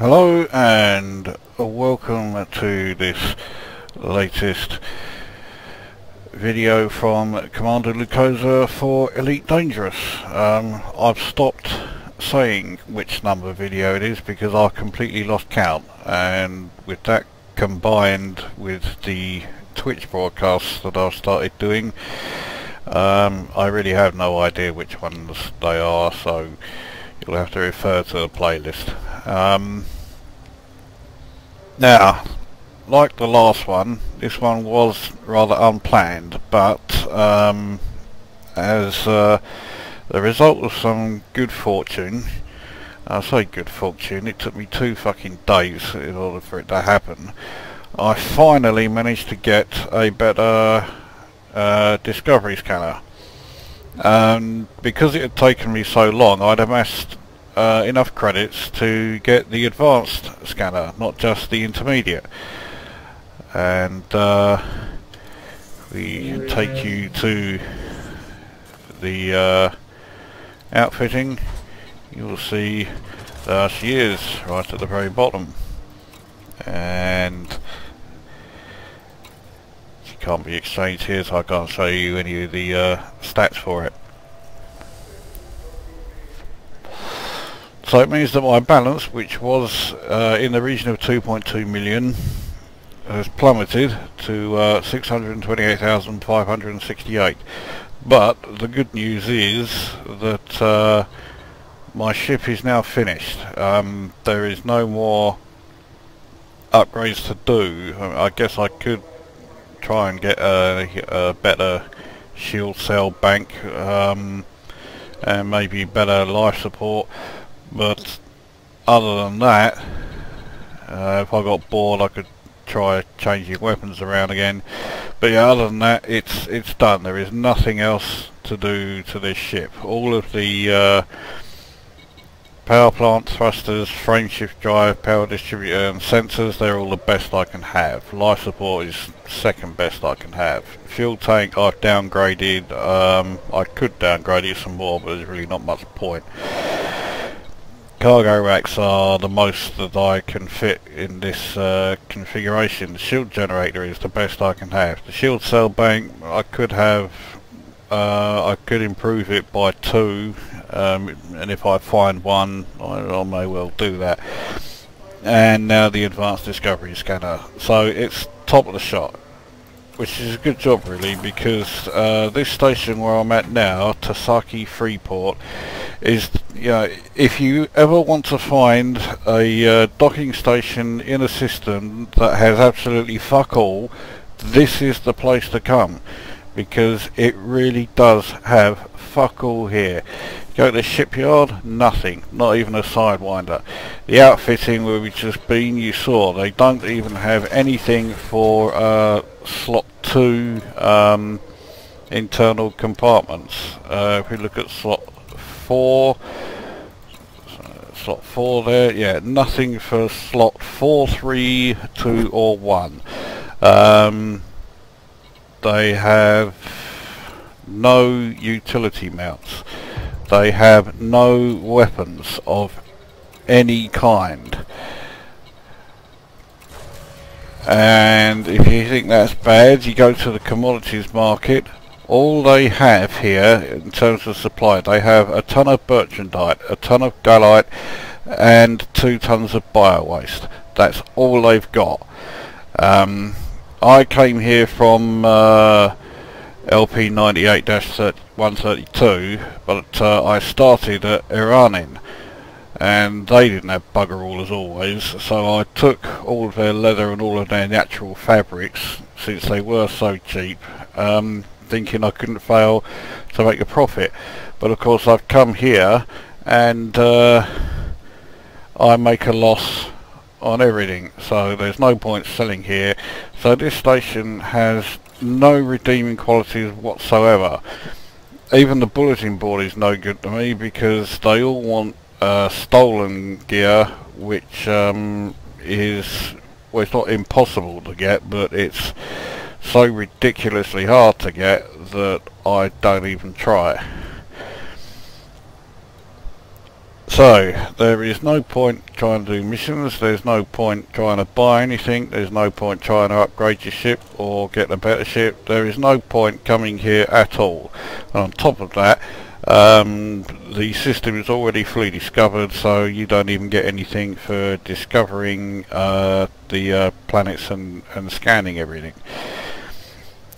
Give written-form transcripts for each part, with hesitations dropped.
Hello and welcome to this latest video from Commander Lucosa for Elite Dangerous. I've stopped saying which number video it is because I completely lost count, and with that combined with the Twitch broadcasts that I've started doing, I really have no idea which ones they are, so you'll have to refer to the playlist. Now, like the last one, this one was rather unplanned, but as the result of some good fortune, I say good fortune, it took me 2 fucking days in order for it to happen, I finally managed to get a better discovery scanner. Because it had taken me so long, I'd amassed enough credits to get the advanced scanner, not just the intermediate. And we take you to the outfitting. You'll see she is right at the very bottom, and she can't be exchanged here, so I can't show you any of the stats for it. So it means that my balance, which was in the region of 2.2 million, has plummeted to 628,568. But the good news is that my ship is now finished. There is no more upgrades to do. I guess I could try and get a better shield cell bank and maybe better life support. But other than that, if I got bored I could try changing weapons around again. But yeah, other than that, it's done. There is nothing else to do to this ship. All of the power plant, thrusters, frame shift drive, power distributor and sensors, they're all the best I can have. Life support is second best I can have. Fuel tank I've downgraded. I could downgrade it some more, but there's really not much point. Cargo racks are the most that I can fit in this configuration. The shield generator is the best I can have. The shield cell bank I could have, I could improve it by 2, and if I find one I may well do that. And now the advanced discovery scanner, so it's top of the shot, which is a good job really, because this station where I'm at now, Tasaki Freeport, is, you know, if you ever want to find a docking station in a system that has absolutely fuck all, this is the place to come, because it really does have fuck all here. Go to the shipyard, nothing, not even a sidewinder. The outfitting where we've just been, you saw, they don't even have anything for slot 2 internal compartments. If we look at slot 4 there, yeah, nothing for slot 4, 3, 2 or 1. They have no utility mounts. They have no weapons of any kind. And if you think that's bad, you go to the commodities market. All they have here in terms of supply, they have a ton of birchandite, a ton of gallite and 2 tons of bio waste. That's all they've got. I came here from LP 98-132, but I started at Iranin, and they didn't have bugger all as always, so I took all of their leather and all of their natural fabrics, since they were so cheap, thinking I couldn't fail to make a profit. But of course I've come here and I make a loss on everything, so there's no point selling here. So this station has no redeeming qualities whatsoever. Even the bulletin board is no good to me, because they all want stolen gear, which is, well, it's not impossible to get, but it's so ridiculously hard to get that I don't even try. So, there is no point trying to do missions, there's no point trying to buy anything, there's no point trying to upgrade your ship or get a better ship, there is no point coming here at all. And on top of that, the system is already fully discovered, so you don't even get anything for discovering the planets and scanning everything.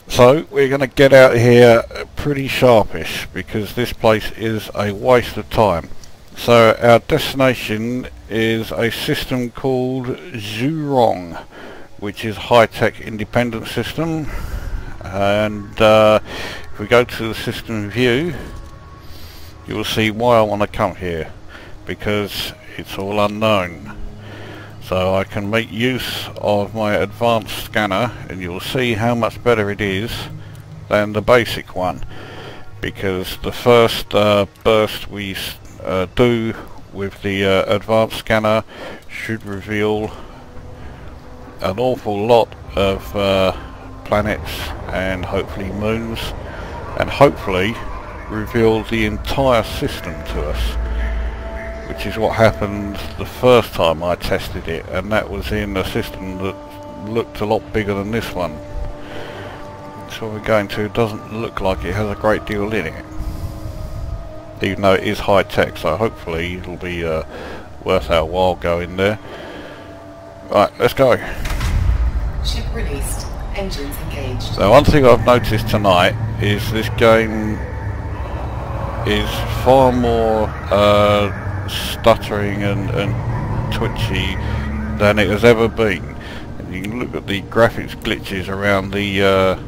So we're going to get out of here pretty sharpish, because this place is a waste of time. So our destination is a system called Zurong, which is high-tech independent system, and if we go to the system view, you will see why I want to come here, because it's all unknown. So I can make use of my advanced scanner, and you'll see how much better it is than the basic one, because the first burst we do with the advanced scanner should reveal an awful lot of planets and hopefully moons, and hopefully reveal the entire system to us, which is what happened the first time I tested it, and that was in a system that looked a lot bigger than this one. So we're going to, doesn't look like it has a great deal in it, even though it is high tech, so hopefully it'll be worth our while going there. Right, let's go. Ship released. Engines engaged. So one thing I've noticed tonight is this game is far more stuttering and twitchy than it has ever been. And you can look at the graphics glitches around the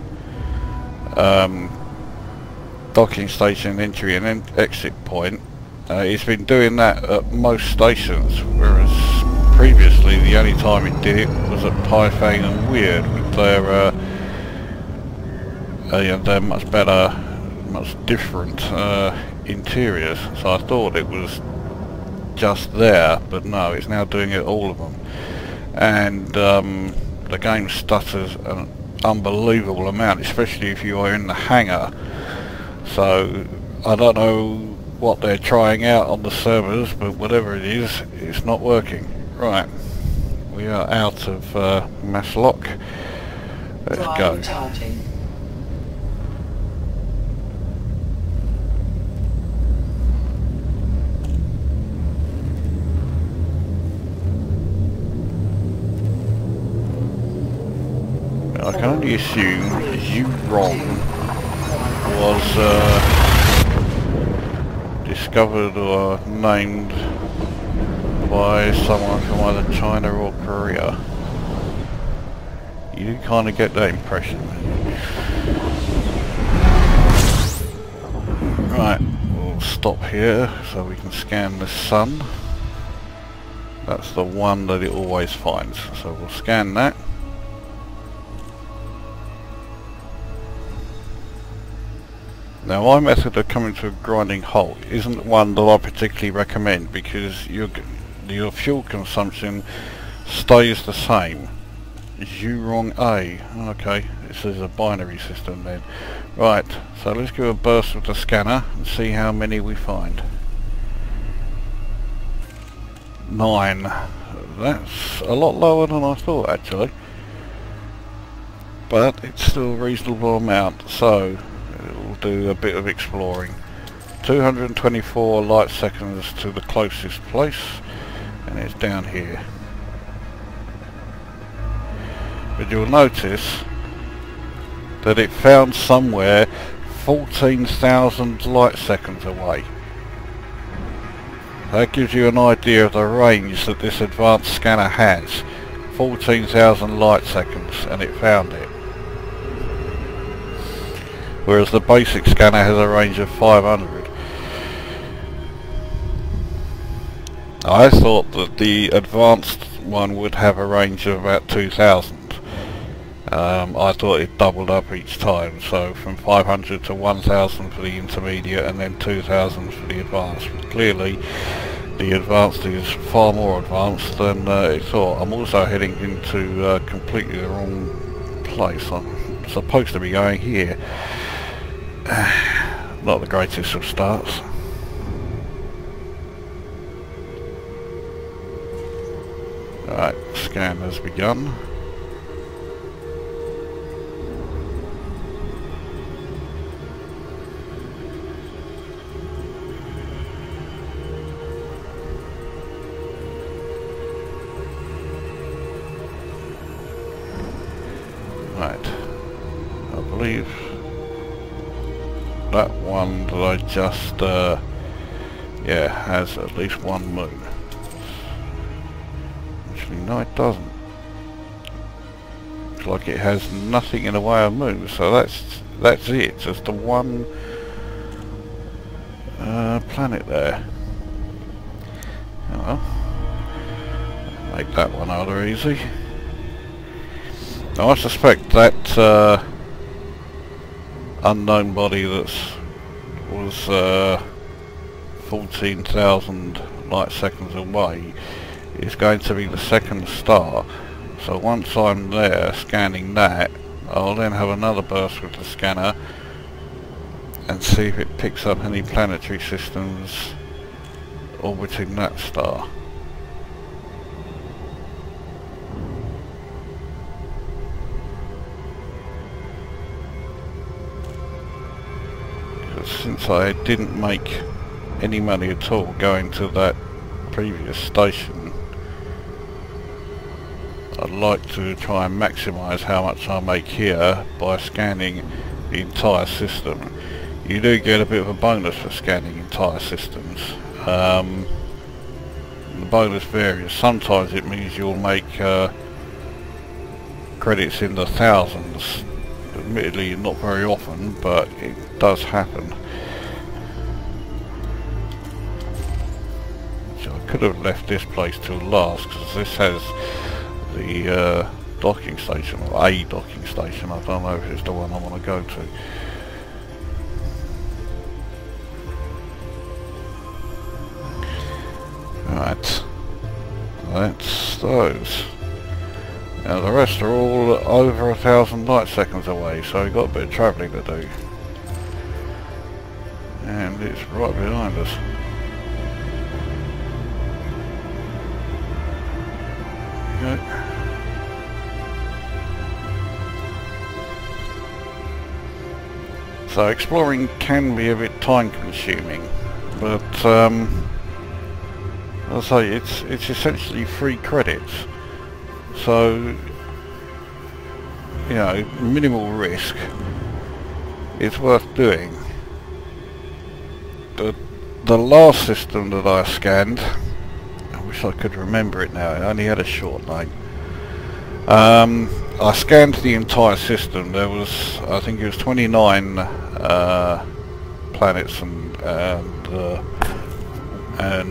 docking station entry and exit point. It's been doing that at most stations, whereas previously the only time it did it was at Paifang and Weird with their much better, much different interiors. So I thought it was just there, but no, it's now doing it all of them. And the game stutters an unbelievable amount, especially if you are in the hangar. So I don't know what they're trying out on the servers, but whatever it is, it's not working. Right, we are out of Maslock. Let's go. Charging. I can only assume Zurong was discovered or named by someone from either China or Korea. You kind of get that impression. Right, we'll stop here so we can scan the sun. That's the one that it always finds, so we'll scan that. Now my method of coming to a grinding halt isn't one that I particularly recommend, because your fuel consumption stays the same. Zurong A. Okay, this is a binary system then. Right, so let's give a burst with the scanner and see how many we find. 9. That's a lot lower than I thought actually, but it's still a reasonable amount, so we'll do a bit of exploring. 224 light seconds to the closest place, and it's down here. But you'll notice that it found somewhere 14,000 light seconds away. That gives you an idea of the range that this advanced scanner has. 14,000 light seconds, and it found it. Whereas the basic scanner has a range of 500. I thought that the advanced one would have a range of about 2,000. I thought it doubled up each time, so from 500 to 1,000 for the intermediate and then 2,000 for the advanced. But clearly the advanced is far more advanced than it thought. I'm also heading into completely the wrong place. I'm supposed to be going here. Not the greatest of starts. Right, scan has begun. Right, I believe that one that I just, yeah, has at least one moon. Actually, no it doesn't. Looks like it has nothing in the way of moons, so that's it, just the one planet there. Oh well, make that one rather easy. Now I suspect that unknown body that was 14,000 light seconds away is going to be the second star. So once I'm there scanning that, I'll then have another burst with the scanner and see if it picks up any planetary systems orbiting that star. Since I didn't make any money at all going to that previous station, I'd like to try and maximise how much I make here by scanning the entire system. You do get a bit of a bonus for scanning entire systems. The bonus varies. Sometimes it means you'll make credits in the thousands. Admittedly not very often, but it does happen. So I could have left this place till last, because this has the docking station, or a docking station. I don't know if it's the one I want to go to. Right, that's those. Now the rest are all over 1,000 light seconds away, so we've got a bit of travelling to do. And it's right behind us. There we go. So exploring can be a bit time consuming, but I'll say it's essentially free credits. So, you know, minimal risk. It's worth doing. The last system that I scanned, I wish I could remember it now, it only had a short name. I scanned the entire system. There was, I think it was 29 planets and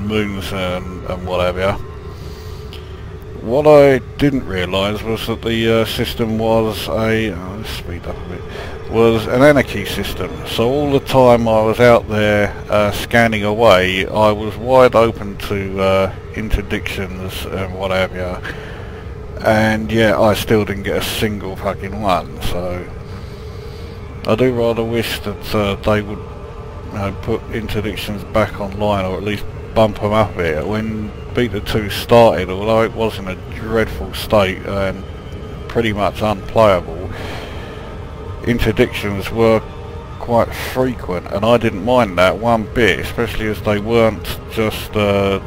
moons and whatever. What I didn't realise was that the system was let's speed up a bit, was an anarchy system. So all the time I was out there scanning away, I was wide open to interdictions and whatever, and yeah, I still didn't get a single fucking one. So I do rather wish that they would, you know, put interdictions back online, or at least bump them up a bit. When Beta 2 started, although it was in a dreadful state and pretty much unplayable, interdictions were quite frequent, and I didn't mind that one bit, especially as they weren't just the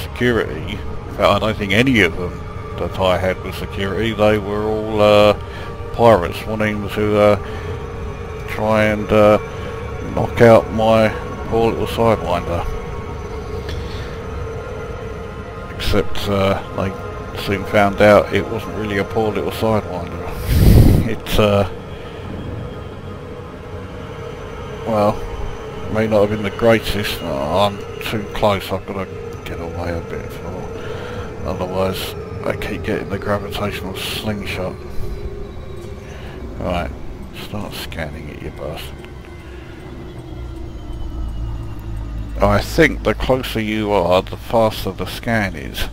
security. In fact, I don't think any of them that I had was security. They were all pirates wanting to try and knock out my poor little Sidewinder. Except they soon found out it wasn't really a poor little Sidewinder. It, well, may not have been the greatest. Oh, I'm too close, I've got to get away a bit, otherwise I keep getting the gravitational slingshot. Right, start scanning it, you bastard. I think the closer you are, the faster the scan is.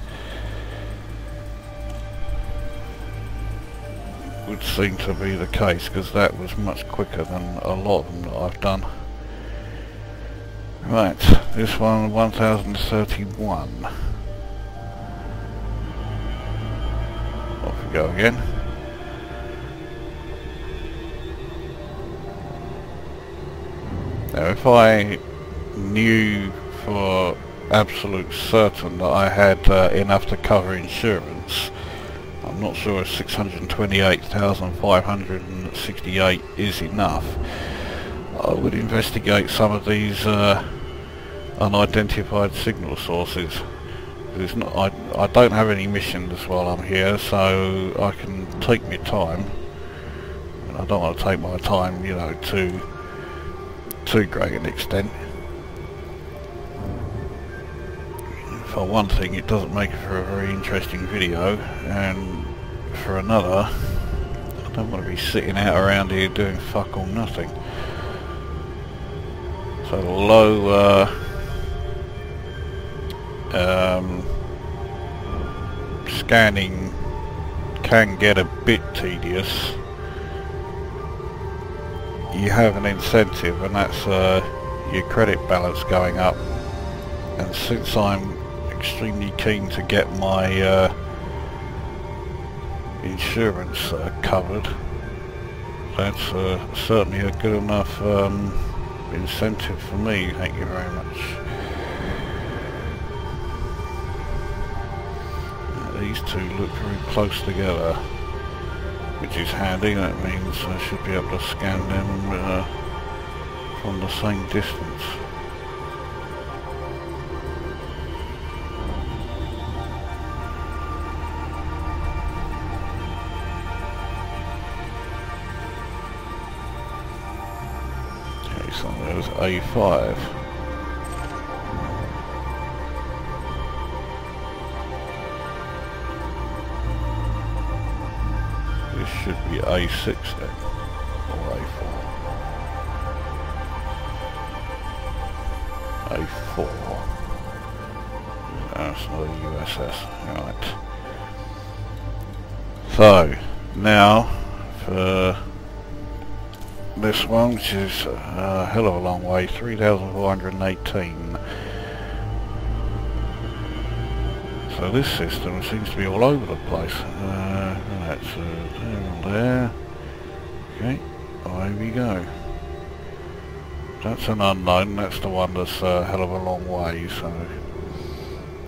Would seem to be the case, because that was much quicker than a lot of them that I've done. Right, this one, 1031. go again. Now if I knew for absolute certain that I had enough to cover insurance, I'm not sure if 628,568 is enough. I would investigate some of these unidentified signal sources. It's not, I don't have any missions while I'm here, so I can take my time, and I don't want to take my time, you know, to too great an extent. For one thing, it doesn't make for a very interesting video, and for another, I don't want to be sitting out around here doing fuck all nothing. So low scanning can get a bit tedious. You have an incentive, and that's your credit balance going up, and since I'm extremely keen to get my insurance covered, that's certainly a good enough incentive for me. Thank you very much. These two look very close together, which is handy. That means I should be able to scan them from the same distance. Okay, so there's A5. This should be A6 then, or A4. A4. That's not a USS, right. So, now, for this one, which is a hell of a long way, 3,418. So this system seems to be all over the place. That's there and there. Okay, away we go. That's an unknown. That's the one that's a hell of a long way. So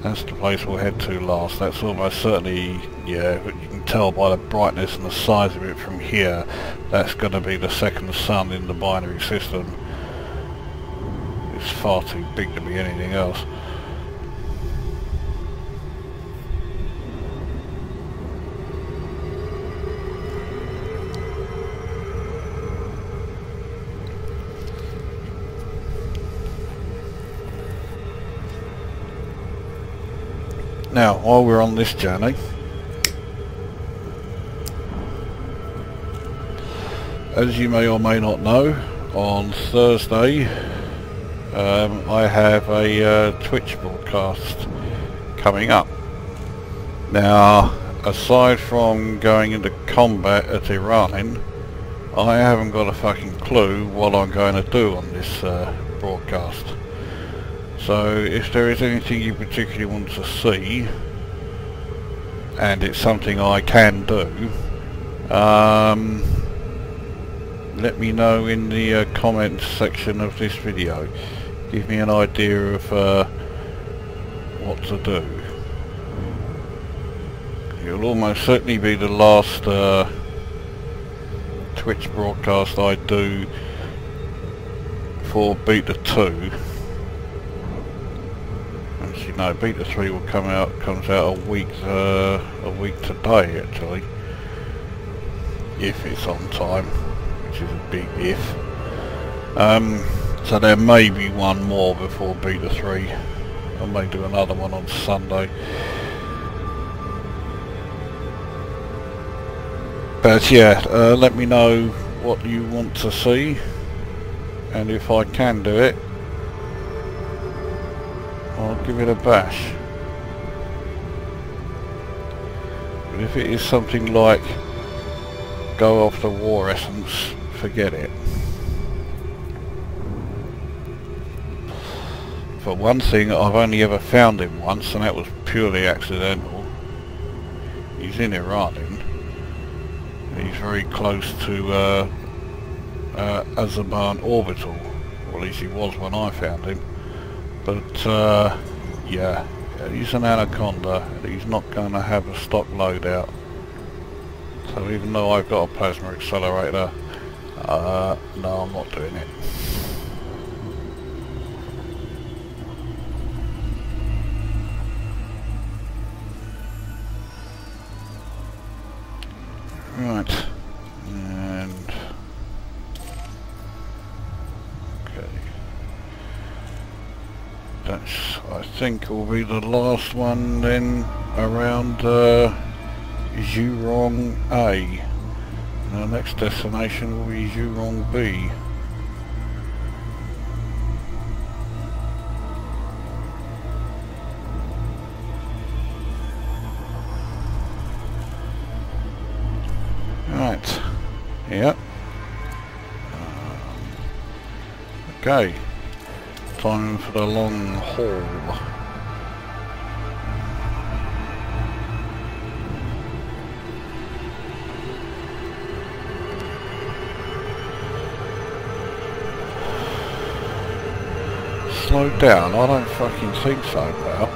that's the place we'll head to last. That's almost certainly, yeah, you can tell by the brightness and the size of it from here, that's going to be the second sun in the binary system. It's far too big to be anything else. Now, while we're on this journey, as you may or may not know, on Thursday I have a Twitch broadcast coming up. Now, aside from going into combat at Iran, I haven't got a fucking clue what I'm going to do on this broadcast. So if there is anything you particularly want to see, and it's something I can do, let me know in the comments section of this video. Give me an idea of what to do. It'll almost certainly be the last Twitch broadcast I do for Beta 2. No, Beta 3 will comes out a week today actually, if it's on time, which is a big if. So there may be one more before Beta 3. I may do another one on Sunday. But yeah, let me know what you want to see, and if I can do it, I'll give it a bash. But if it is something like go off the war essence, forget it. For one thing, I've only ever found him once, and that was purely accidental. He's in Iran. He's very close to Azerbaijan orbital, or at least he was when I found him. But yeah, he's an anaconda. He's not going to have a stock loadout. So even though I've got a plasma accelerator, no, I'm not doing it. Right, and okay, that's, I think, will be the last one then around Zurong A. And our next destination will be Zurong B. Right, yep. Okay, time for the long haul. Slow down? I don't fucking think so, pal.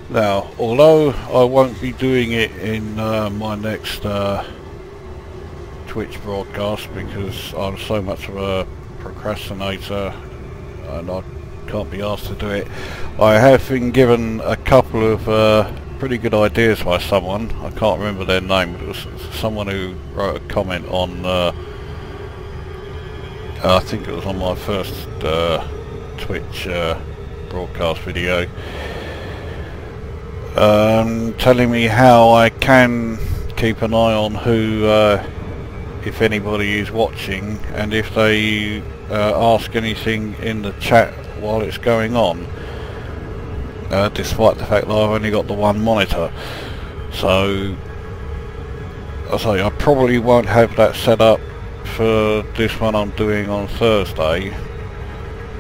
Now, although I won't be doing it in my next Twitch broadcast because I'm so much of a procrastinator and I can't be asked to do it, I have been given a couple of pretty good ideas by someone. I can't remember their name, but it was someone who wrote a comment on, I think it was on my first Twitch broadcast video, telling me how I can keep an eye on who, if anybody is watching, and if they ask anything in the chat while it's going on, despite the fact that I've only got the one monitor. So I say I probably won't have that set up for this one I'm doing on Thursday,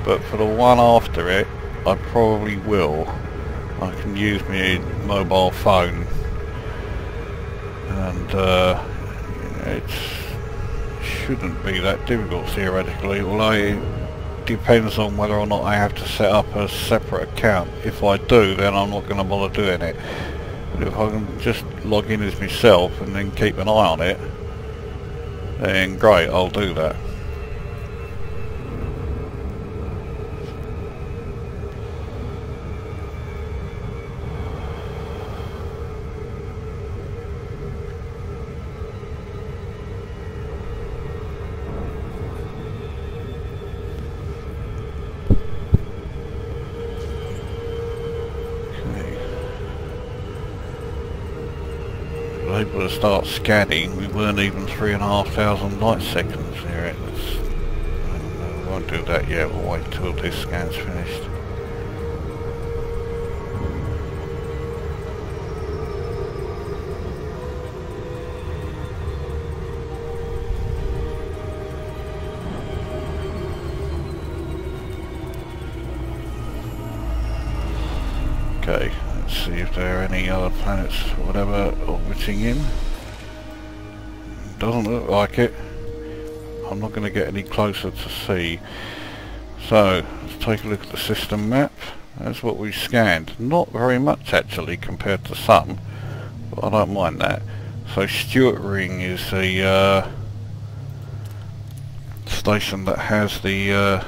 but for the one after it I probably will. I can use my mobile phone, and it shouldn't be that difficult theoretically, although it depends on whether or not I have to set up a separate account. If I do, then I'm not going to bother doing it. But if I can just log in as myself and then keep an eye on it, then great, I'll do that. Able to start scanning. We weren't even 3,500 light seconds near it. We won't do that yet. We'll wait until this scan's finished. Okay. See if there are any other planets or whatever orbiting in. Doesn't look like it. I'm not going to get any closer to see. So let's take a look at the system map. That's what we scanned. Not very much actually compared to some, but I don't mind that. So Stewart Ring is the station that has the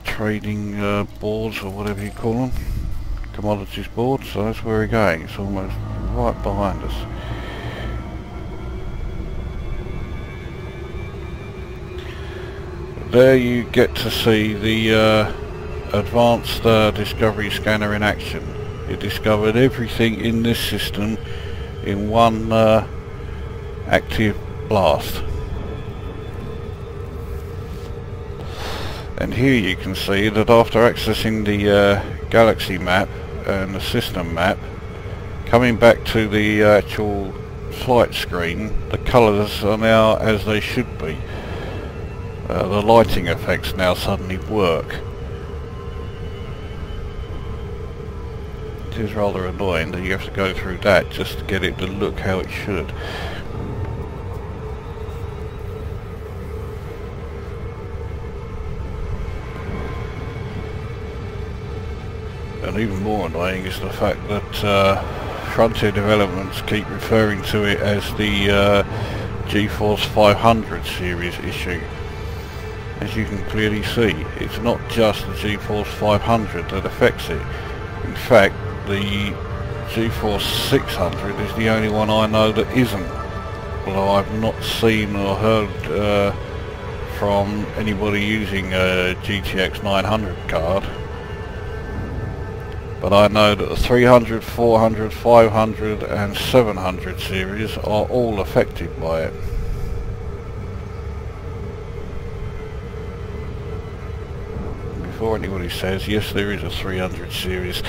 trading boards, or whatever you call them, commodities boards. So that's where we're going. It's almost right behind us. There you get to see the advanced discovery scanner in action. It discovered everything in this system in one active blast. And here you can see that after accessing the galaxy map and the system map, Coming back to the actual flight screen, the colours are now as they should be. The lighting effects now suddenly work. It is rather annoying that you have to go through that just to get it to look how it should. And even more annoying is the fact that Frontier Developments keep referring to it as the GeForce 500 series issue. As you can clearly see, it's not just the GeForce 500 that affects it. In fact, the GeForce 600 is the only one I know that isn't. Although I've not seen or heard from anybody using a GTX 900 card. But I know that the 300, 400, 500 and 700 series are all affected by it. Before anybody says, yes, there is a 300 series.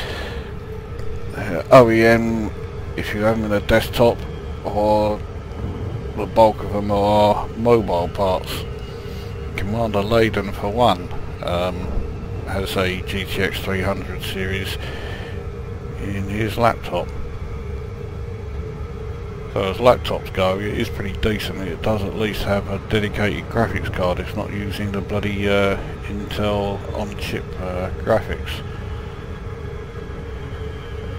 OEM, if you have them in a desktop, or the bulk of them are mobile parts. Commander Layden, for one, has a GTX 300 series in his laptop. So as laptops go, it is pretty decent. It does at least have a dedicated graphics card. It's not using the bloody Intel on-chip graphics.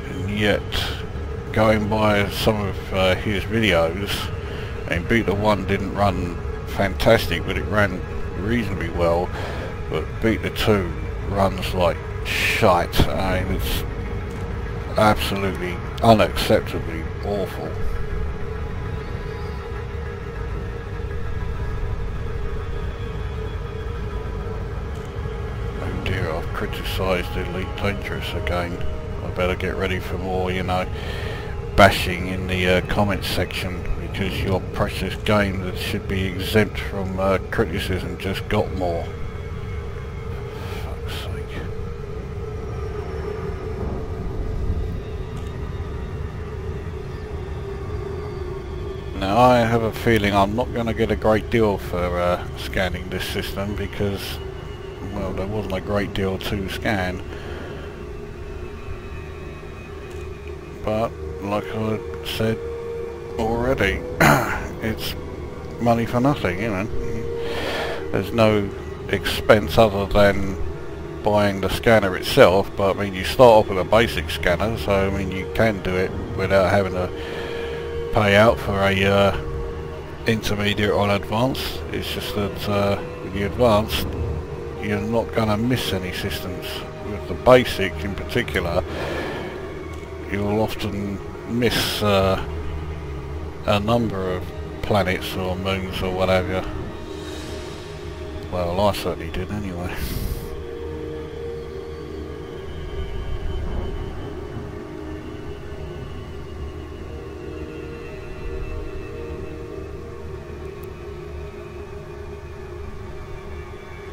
And yet, going by some of his videos, and Beta 1 didn't run fantastic, but it ran reasonably well. But Beta 2 runs like shite. I mean, it's absolutely unacceptably awful. Oh dear, I've criticised Elite Dangerous again. I better get ready for more, you know, bashing in the comments section, because your precious game that should be exempt from criticism just got more. Fuck's sake. Now I have a feeling I'm not going to get a great deal for scanning this system, because, well, there wasn't a great deal to scan. But like I said already, it's money for nothing, you know. There's no expense other than buying the scanner itself, but I mean, you start off with a basic scanner, so I mean, you can do it without having to pay out for a intermediate or an advanced. It's just that with the advanced, you're not going to miss any systems. With the basic in particular, you'll often miss a number of planets or moons or whatever. Well, I certainly did anyway.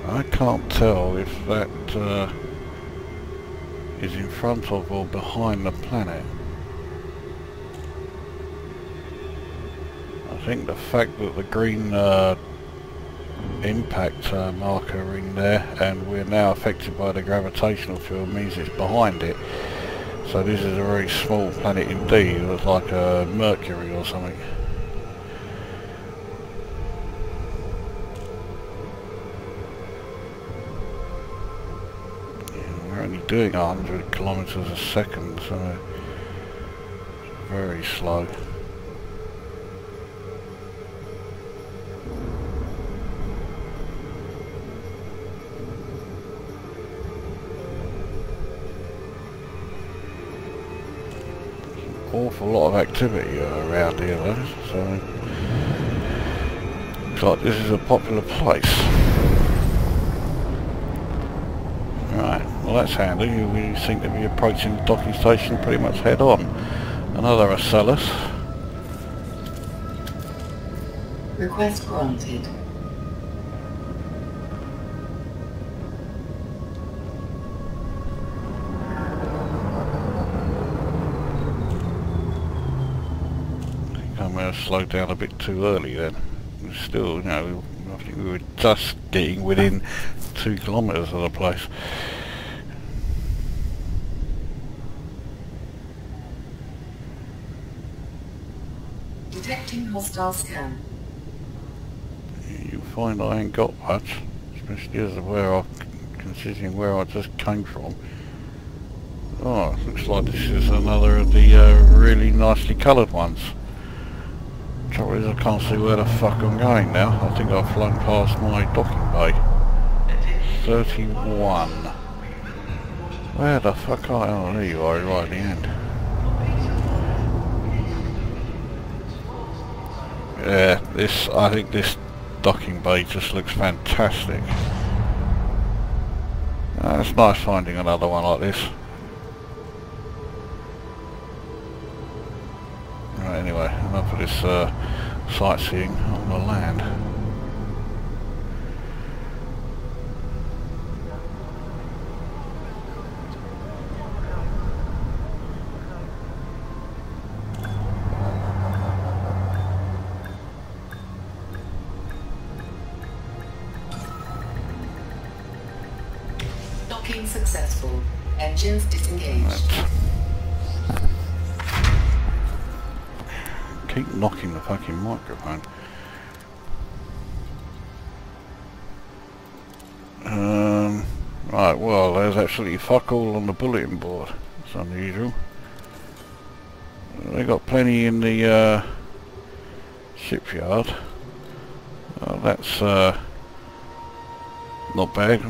I can't tell if that is in front of or behind the planet. I think the fact that the green impact marker in there, and we're now affected by the gravitational field, means it's behind it. So this is a very small planet indeed. It looks like a Mercury or something. Only doing 100 kilometers a second, so it's very slow. There's an awful lot of activity around here though, so looks like this is a popular place. Right, well that's handy. We seem to be approaching the docking station pretty much head on. Another Acellus. Request granted. slowed down a bit too early then. Still, you know, I think we were just getting within 2 kilometres of the place. Detecting hostile scan. You find I ain't got much, especially as of where I, considering where I just came from. Oh, looks like this is another of the really nicely coloured ones. Trouble is I can't see where the fuck I'm going now. I think I've flown past my docking bay. 31. Where the fuck are you? Oh, there you are, right at the end. Yeah, I think this docking bay just looks fantastic. It's nice finding another one like this. Right, anyway, enough of this sightseeing on the land. Docking successful. Engines disengaged. Right. Keep knocking the fucking microphone. Right, well, there's absolutely fuck all on the bulletin board. It's unusual. They got plenty in the shipyard. That's not bad.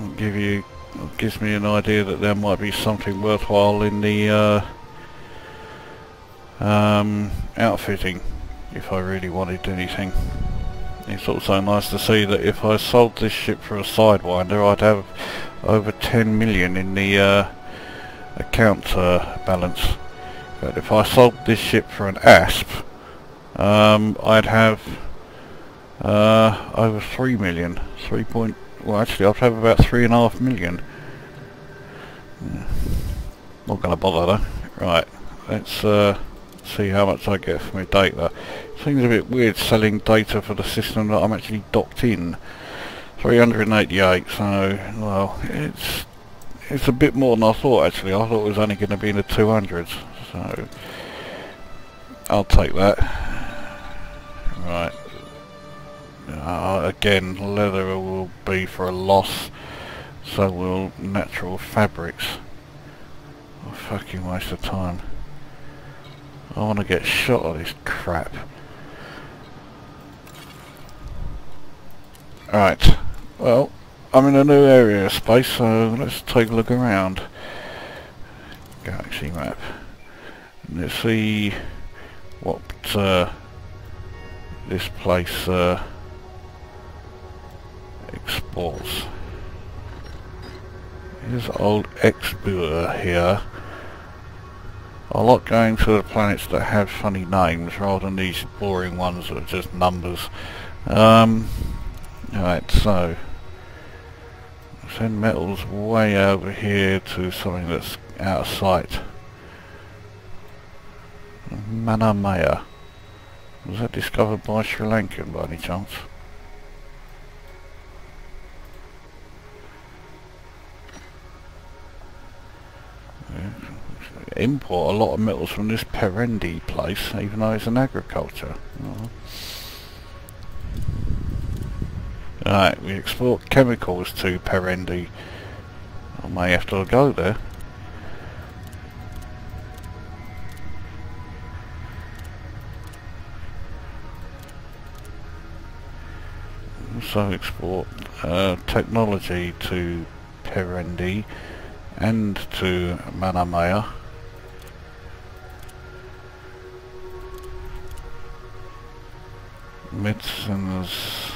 Gives me an idea that there might be something worthwhile in the outfitting if I really wanted anything. It's also nice to see that if I sold this ship for a sidewinder I'd have over 10 million in the account balance. But if I sold this ship for an ASP I'd have over 3 million. Well, actually I'd have about 3.5 million. Yeah. Not gonna bother though. Right, let's see how much I get for my data. Seems a bit weird selling data for the system that I'm actually docked in. 388, so well, it's a bit more than I thought actually. I thought it was only going to be in the 200s, so I'll take that. Right. Again, leather will be for a loss, so will natural fabrics. Oh, fucking waste of time. I want to get shot of this crap. Right, well, I'm in a new area of space, so let's take a look around. Galaxy map. And let's see what this place exports. Here's old X-Buer here. I like going to the planets that have funny names rather than these boring ones that are just numbers. Right, so send metals way over here to something that's out of sight. Manamaya. Was that discovered by Sri Lankan by any chance? Import a lot of metals from this Perendi place, even though it's an agriculture. Oh. Right, we export chemicals to Perendi. I may have to go there. Also export technology to Perendi and to Manamaya. Medicines.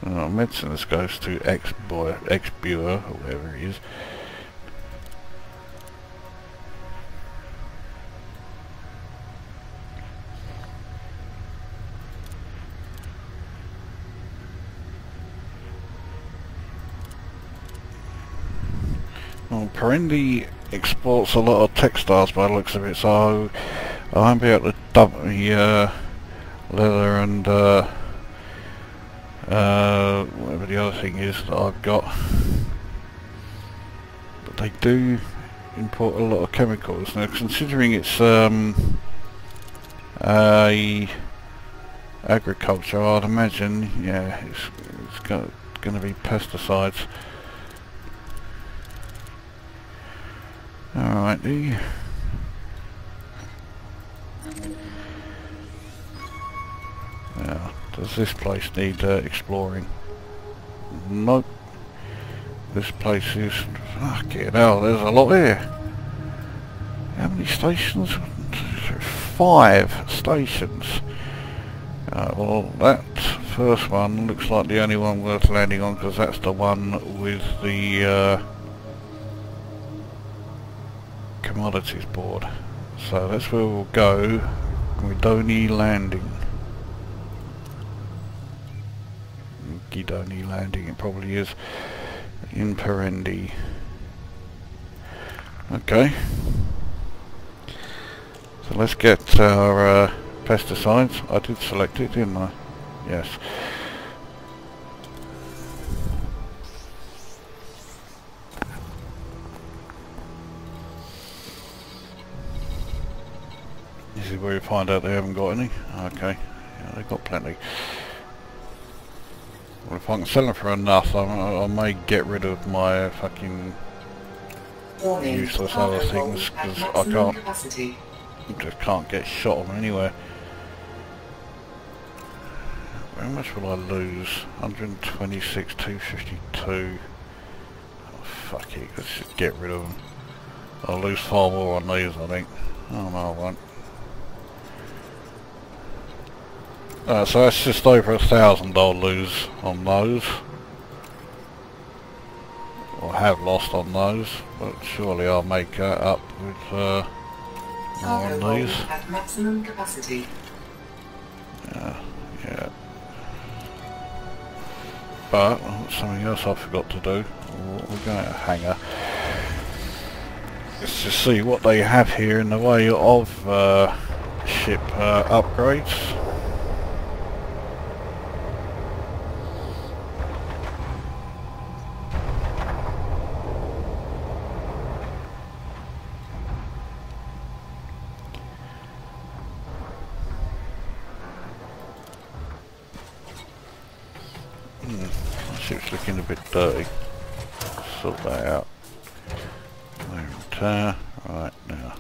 Oh, medicines goes to X-Buer, or whatever he is. Well, Perendi exports a lot of textiles by the looks of it, so I won't be able to dump the leather and whatever the other thing is that I've got. But they do import a lot of chemicals. Now considering it's agriculture, I'd imagine, yeah, it's going to be pesticides. Alrighty. Now, does this place need exploring? Nope. This place is... fucking hell, there's a lot here. How many stations? 5 stations. Well, that first one looks like the only one worth landing on, because that's the one with the commodities board. So that's where we'll go. Guidoni Landing. Guidoni Landing, it probably is, in Perendi. Okay. So let's get our pesticides. I did select it, didn't I? Yes. This is where you find out they haven't got any. Okay. Yeah, they've got plenty. Well, if I can sell them for enough, I may get rid of my fucking useless other things, because I can't, just can't get shot of them anywhere. How much will I lose? 126, 252. Oh, fuck it, let's just get rid of them. I'll lose far more on these, I think. Oh no, I won't. So that's just over 1,000 I'll lose on those. Or have lost on those, but surely I'll make that up with more on these. At maximum capacity. Yeah. But something else I forgot to do. We're going to hangar. Let's just see what they have here in the way of ship upgrades. Ship's looking a bit dirty. Sort that out. Right now.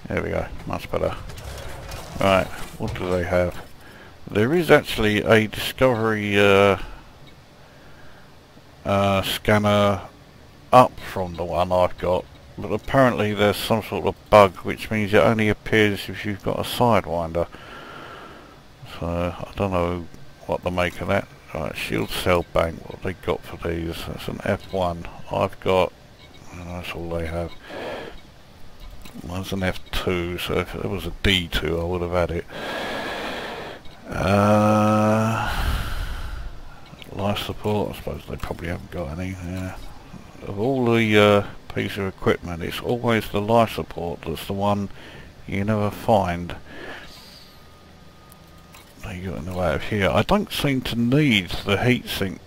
There we go, much better. Right, what do they have? There is actually a discovery scanner up from the one I've got, but apparently there's some sort of bug which means it only appears if you've got a sidewinder. So I don't know what to make of that. Right, shield cell bank, what have they got for these? That's an F1. I've got, and that's all they have. Mine's an F2, so if it was a D2 I would have had it. Life support, I suppose they probably haven't got any. Yeah. Of all the pieces of equipment, it's always the life support that's the one you never find. They got in the way of here. I don't seem to need the heatsink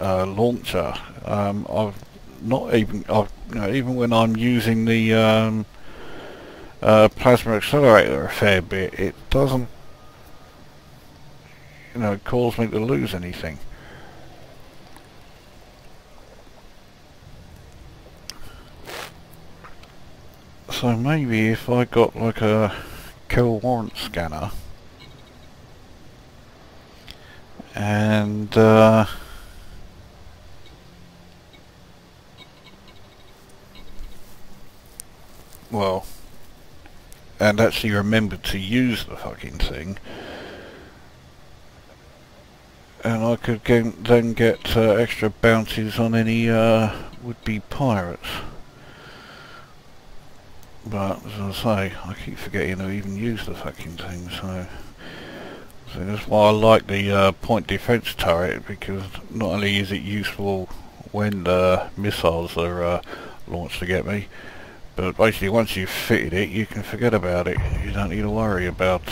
launcher. I've not even, even when I'm using the plasma accelerator a fair bit, it doesn't, cause me to lose anything. So maybe if I got like a kill warrant scanner and well, and actually remembered to use the fucking thing, and I could then get extra bounties on any would-be pirates. But as I say, I keep forgetting to even use the fucking thing, so that's why I like the point defense turret, because not only is it useful when the missiles are launched to get me, But basically once you've fitted it, you can forget about it. You don't need to worry about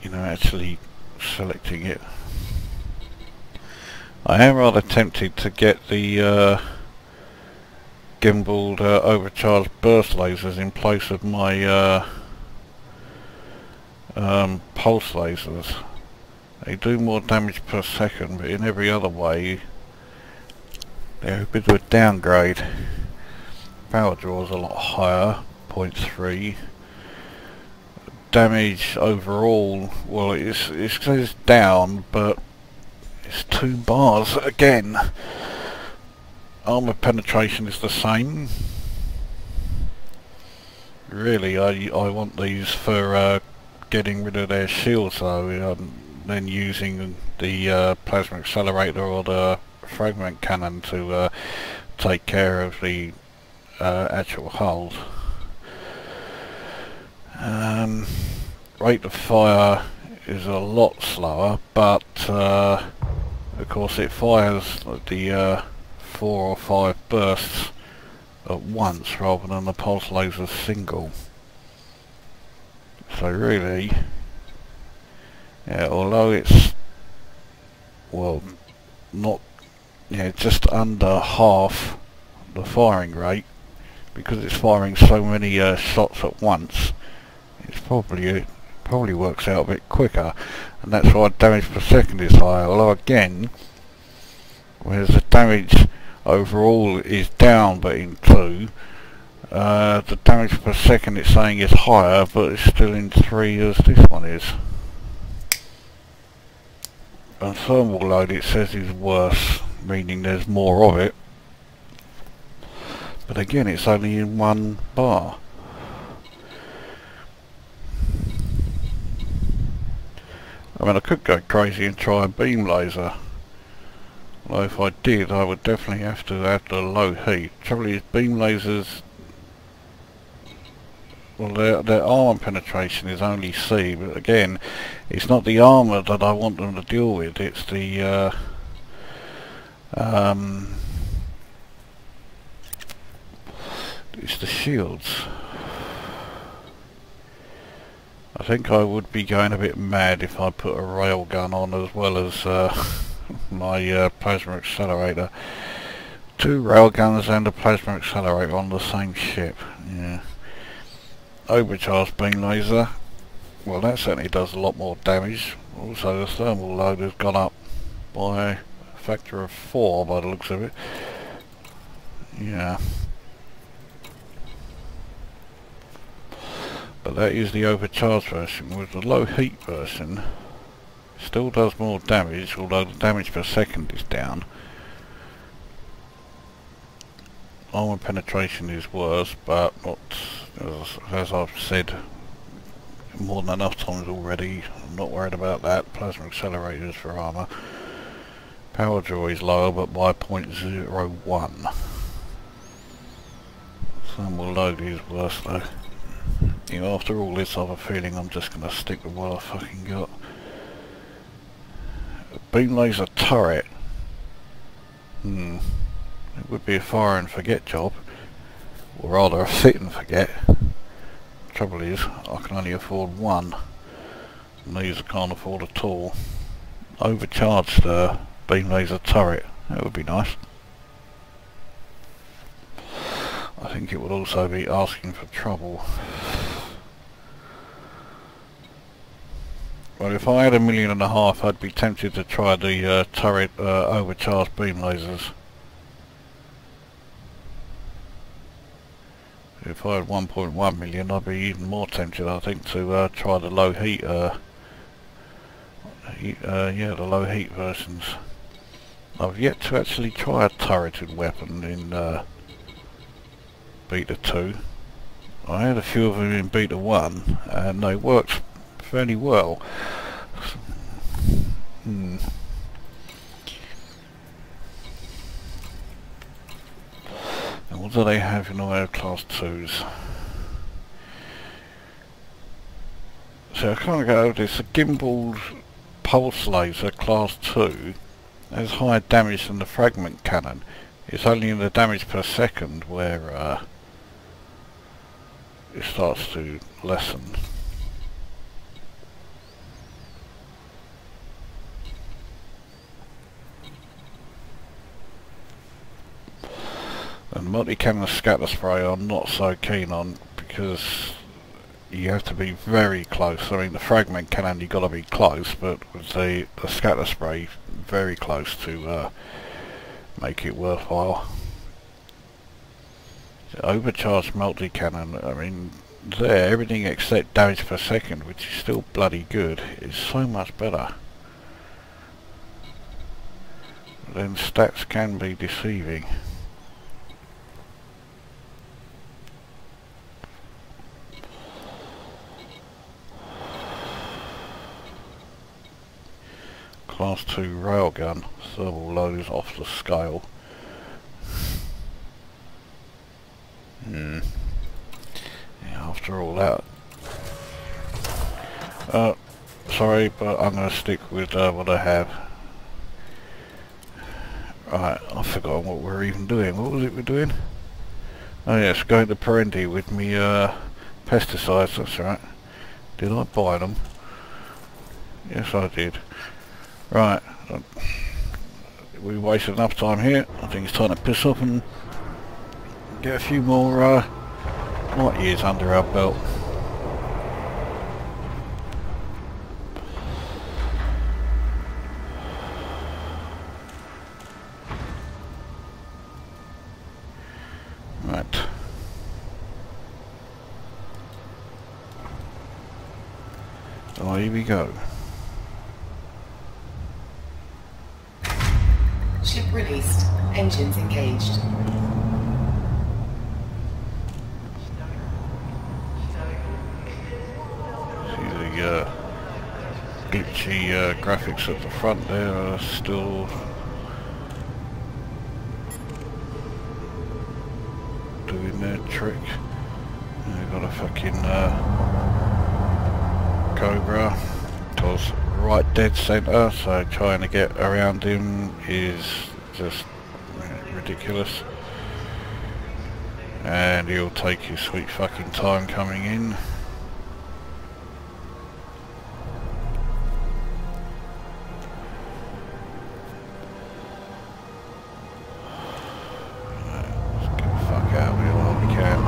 you know, actually selecting it. I am rather tempted to get the gimbaled overcharged burst lasers in place of my pulse lasers. They do more damage per second, but in every other way they're a bit of a downgrade. Power draw is a lot higher, 0.3. Damage overall, well, it says down, but it's 2 bars again. Armor penetration is the same. Really, I want these for getting rid of their shields though, then using the plasma accelerator or the fragment cannon to take care of the actual hulls. Rate of fire is a lot slower, but of course it fires the 4 or 5 bursts at once rather than the pulse laser single. So really, yeah, although it's, well, not, yeah, just under half the firing rate, because it's firing so many shots at once, it's probably works out a bit quicker, and that's why damage per second is higher. Although again, whereas the damage overall is down but in 2, the damage per second it's saying is higher, but it's still in 3 as this one is. And thermal load it says is worse, meaning there's more of it. But again, it's only in 1 bar. I mean, I could go crazy and try a beam laser. Well, if I did, I would definitely have to add the low heat. Trouble is, beam lasers, well, their armor penetration is only C, but again, it's not the armor that I want them to deal with, it's the shields. I think I would be going a bit mad if I put a railgun on as well as my plasma accelerator. 2 railguns and a plasma accelerator on the same ship. Yeah. Overcharged beam laser. Well, that certainly does a lot more damage. Also, the thermal load has gone up by a factor of 4 by the looks of it. Yeah. But that is the overcharged version. With the low heat version, still does more damage, although the damage per second is down. Armor penetration is worse, but not, as I've said more than enough times already, I'm not worried about that. Plasma accelerators for armor. Power draw is lower, but by 0.01. Thermal load is worse though. You know, after all this, I have a feeling I'm just going to stick with what I fucking got. A beam laser turret. It would be a fire and forget job, or rather a fit and forget. Trouble is, I can only afford 1, and these I can't afford at all. Overcharged beam laser turret, that would be nice. I think it would also be asking for trouble. Well, if I had $1.5 million, I'd be tempted to try the turret overcharged beam lasers. If I had 1.1 million, I'd be even more tempted, I think, to try the low heat, yeah, the low heat versions. I've yet to actually try a turreted weapon in Beta 2. I had a few of them in Beta 1, and they worked fairly well. And what do they have in the way of class 2s? So I can't go over this. A gimbaled pulse laser class 2 has higher damage than the fragment cannon. It's only in the damage per second where it starts to lessen. And multi-cannon scatter spray I'm not so keen on, because you have to be very close. I mean, the fragment cannon you've got to be close, but with the scatter spray very close to make it worthwhile. The overcharged multi-cannon, I mean, there, everything except damage per second, which is still bloody good, is so much better. But then stats can be deceiving. Class 2 railgun, thermal loads off the scale. Yeah, after all that. Sorry, but I'm going to stick with what I have. Right, I've forgotten what we're even doing. What was it we're doing? Oh yes, going to Perendi with me pesticides, that's right. Did I buy them? Yes, I did. Right, we wasted enough time here. I think it's time to piss off and get a few more light years under our belt. Right. Oh, here we go. Ship released. Engines engaged. See the glitchy graphics at the front there are still doing their trick. They've got a fucking Cobra. Towards right dead centre, so trying to get around him is just ridiculous. And he'll take his sweet fucking time coming in. Let's get the fuck out of here while we can.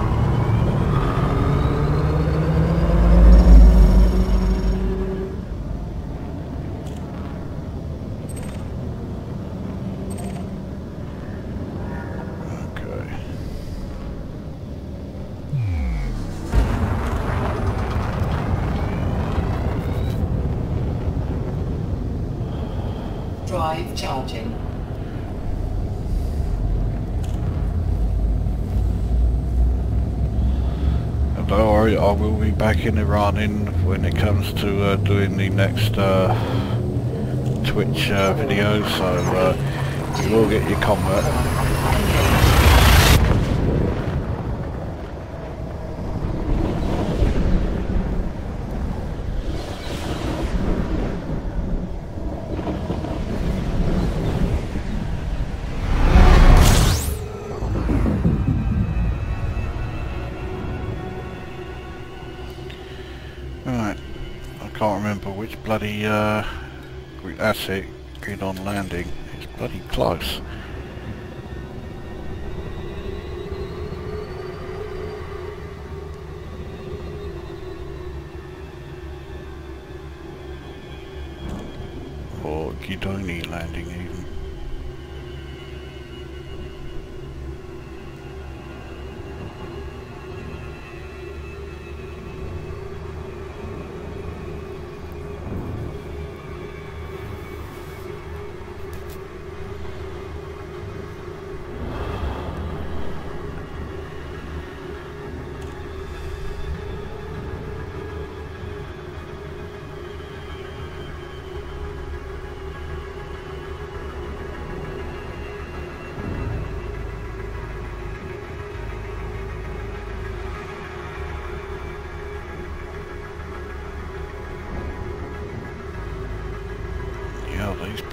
Drive charging. And don't worry, I will be back in the running when it comes to doing the next Twitch video, so you will get your combat. Right, I can't remember which bloody, that's it, grid on landing, it's bloody close. Or Gidoni landing even.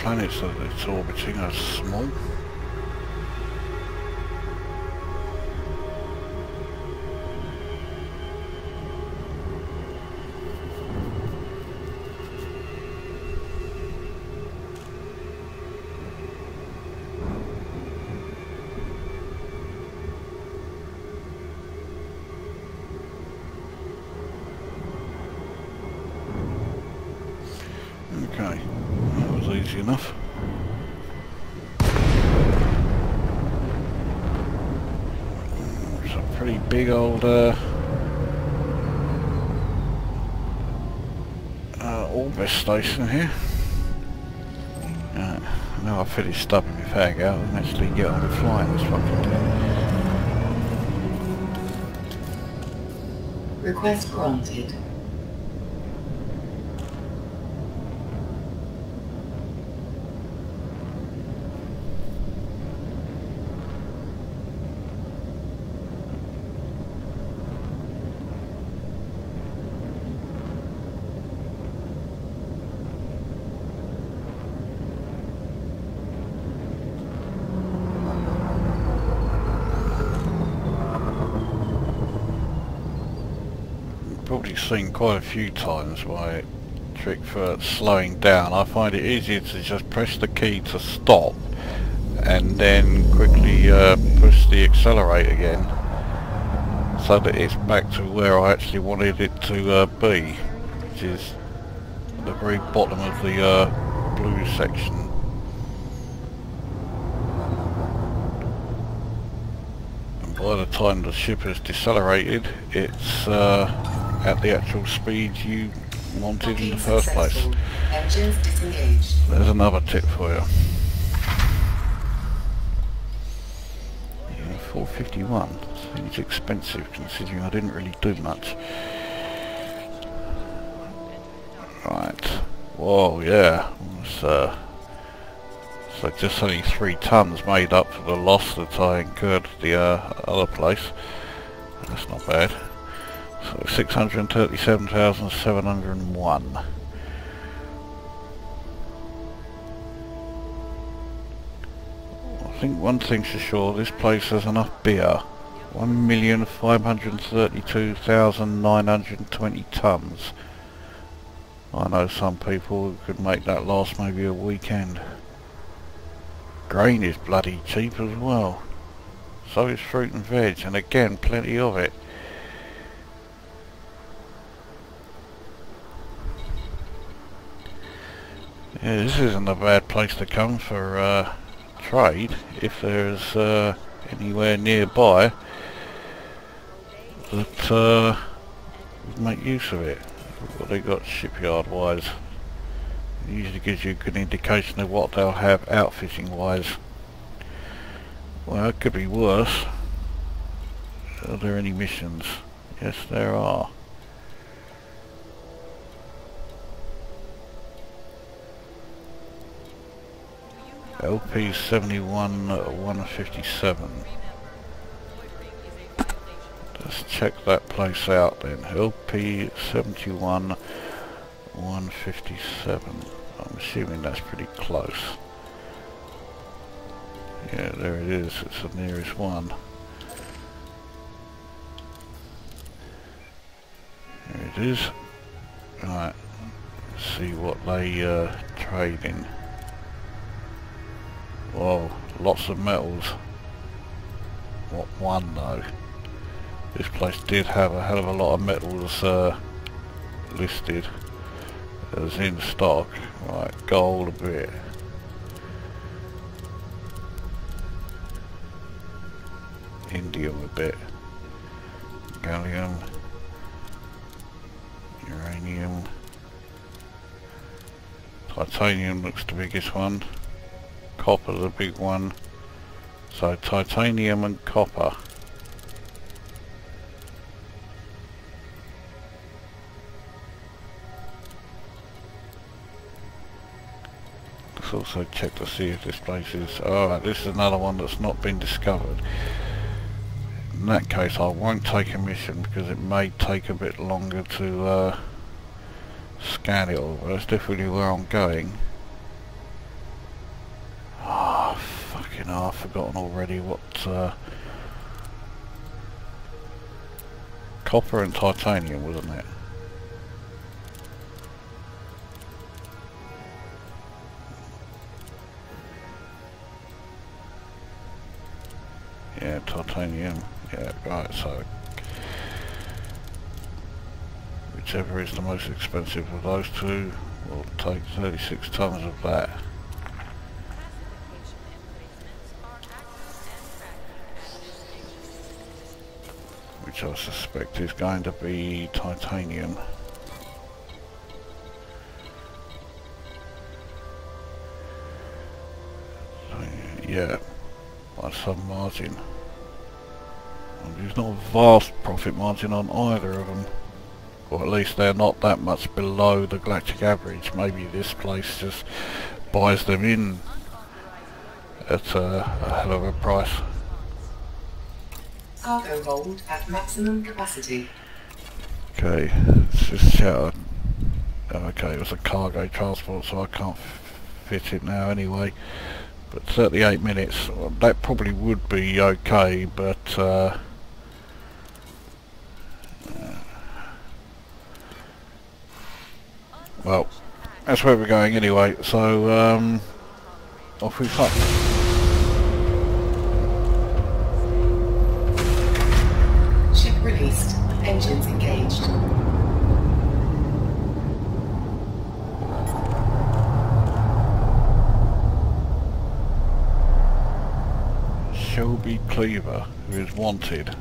planets that it's orbiting are small. Okay, that was easy enough. It's a pretty big old orbit station here. Now I've finished stubbing my fag out and actually get on and flying this fucking thing. Request granted. Probably seen quite a few times my trick for slowing down. I find it easier to just press the key to stop and then quickly push the accelerator again so that it's back to where I actually wanted it to be, which is the very bottom of the blue section. And by the time the ship has decelerated, it's at the actual speed you wanted in the first place. Engines disengaged. There's another tip for you. Yeah, 451. Seems expensive considering I didn't really do much. Right. Whoa, yeah. So just only 3 tons made up for the loss that I incurred at the other place. That's not bad. So 637,701. I think one thing's for sure, this place has enough beer. 1,532,920 tons. I know some people who could make that last maybe a weekend. Grain is bloody cheap as well. So is fruit and veg, and again plenty of it. Yeah, this isn't a bad place to come for trade if there's anywhere nearby that would make use of it. What they got shipyard wise. It usually gives you a good indication of what they'll have outfitting wise. Well, it could be worse. Are there any missions? Yes, there are. LP 71 157. Let's check that place out then. LP 71 157. I'm assuming that's pretty close. Yeah, there it is. It's the nearest one. There it is. Right. Let's see what they trade in. Whoa, lots of metals. What one though? This place did have a hell of a lot of metals listed as in stock. Right, gold a bit. Indium a bit. Gallium. Uranium. Titanium looks the biggest one. Copper the big one. So titanium and copper. Let's also check to see if this place is... Alright, this is another one that's not been discovered. In that case I won't take a mission because it may take a bit longer to scan it all, but that's definitely where I'm going. hell, I've forgotten already what copper and titanium, wasn't it? Yeah, titanium. Yeah, right, so whichever is the most expensive of those two, we'll take 36 tons of that. Which I suspect is going to be titanium. So, yeah, by some margin. And there's not a vast profit margin on either of them. Or at least they're not that much below the galactic average. Maybe this place just buys them in at a hell of a price. Cargo hold at maximum capacity. Okay, let's just check. Okay, it was a cargo transport, so I can't fit it now anyway. But 38 minutes, well, that probably would be okay, but well, that's where we're going anyway, so off we fuck. Ship released. Engines engaged. Shelby Cleaver, who is wanted.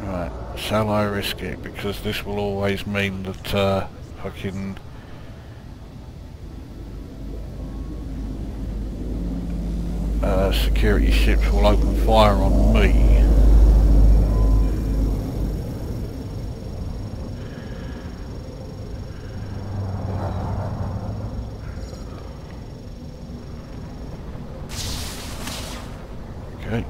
Right, shall I risk it? Because this will always mean that fucking security ships will open fire on me. Okay.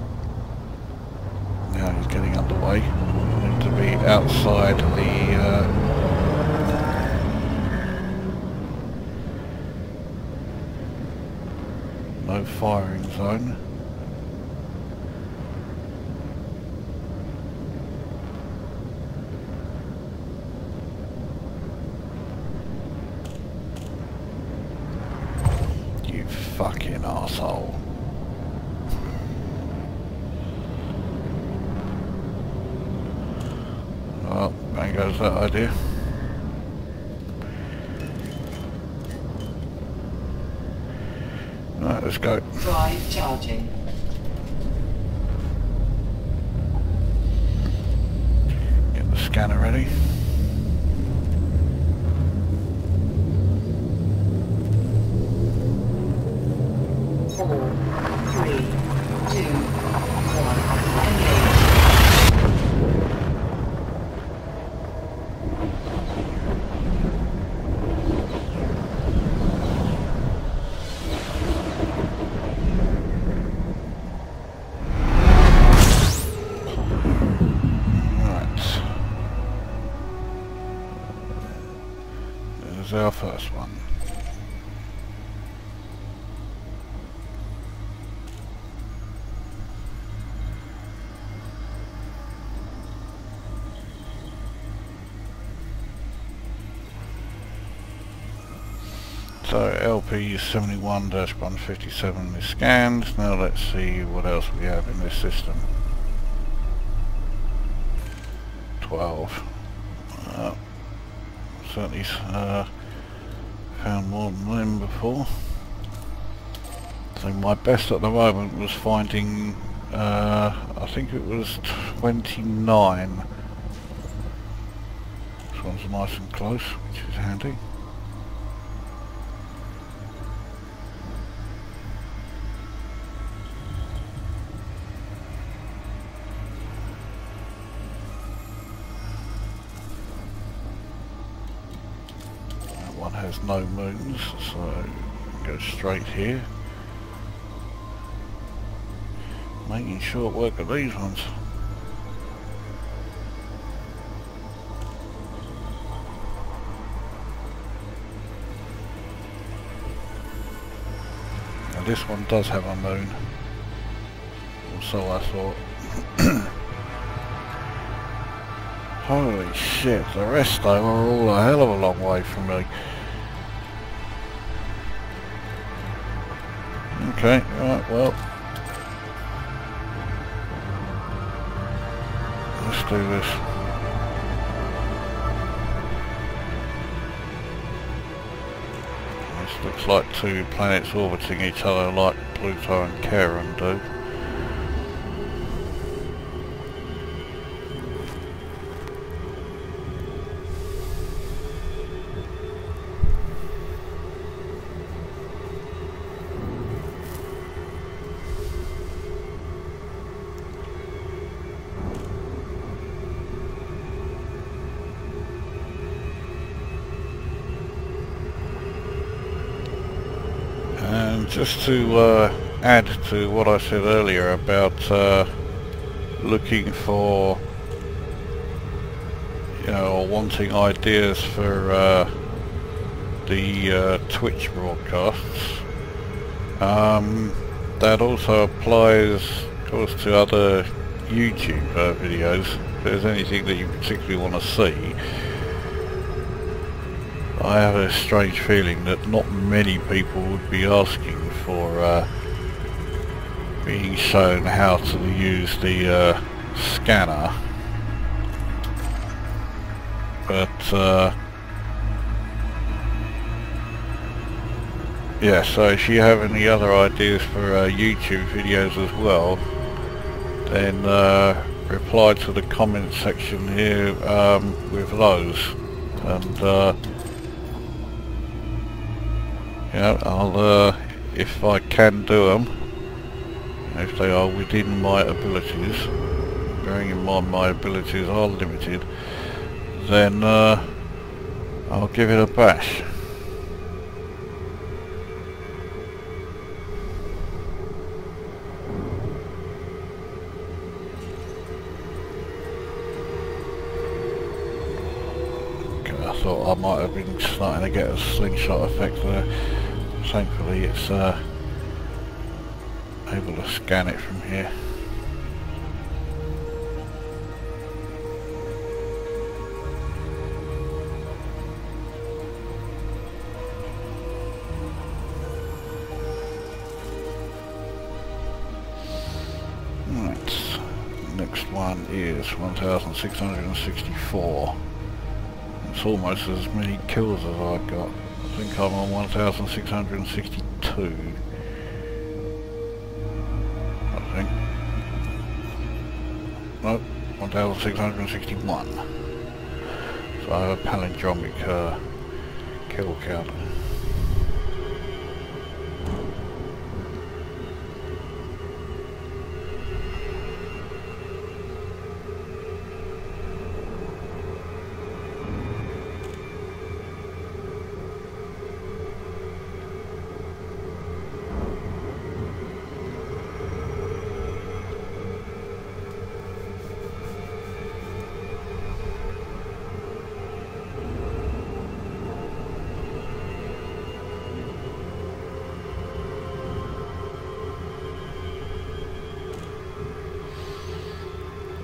Now he's getting underway. Need to be outside the no firing zone. You fucking arsehole. Well, bang goes that idea. Right, let's go. Drive charging. Get the scanner ready. Four, three, two, one. Engage. Our first one. So LP 71-157 is scanned. Now let's see what else we have in this system. 12. Certainly found more than them before. So my best at the moment was finding, I think it was 29. This one's nice and close, which is handy. Has no moons, so go straight here. Making short work of these ones. Now this one does have a moon, or so I thought. Holy shit, the rest though are all a hell of a long way from me. Okay, right, well, let's do this. This looks like two planets orbiting each other like Pluto and Charon do. Just to add to what I said earlier about looking for, you know, or wanting ideas for the Twitch broadcasts, that also applies, of course, to other YouTube videos. If there's anything that you particularly want to see, I have a strange feeling that not many people would be asking for being shown how to use the scanner, but yeah, so if you have any other ideas for YouTube videos as well, then reply to the comment section here with those, and yeah, I'll, if I can do them, if they are within my abilities, bearing in mind my abilities are limited, then I'll give it a bash. Okay, I thought I might have been starting to get a slingshot effect there. Thankfully it's able to scan it from here. Right, next one is 1664. It's almost as many kills as I've got. I think I'm on 1662. I think. No, 1661. So I have a palindromic kill count.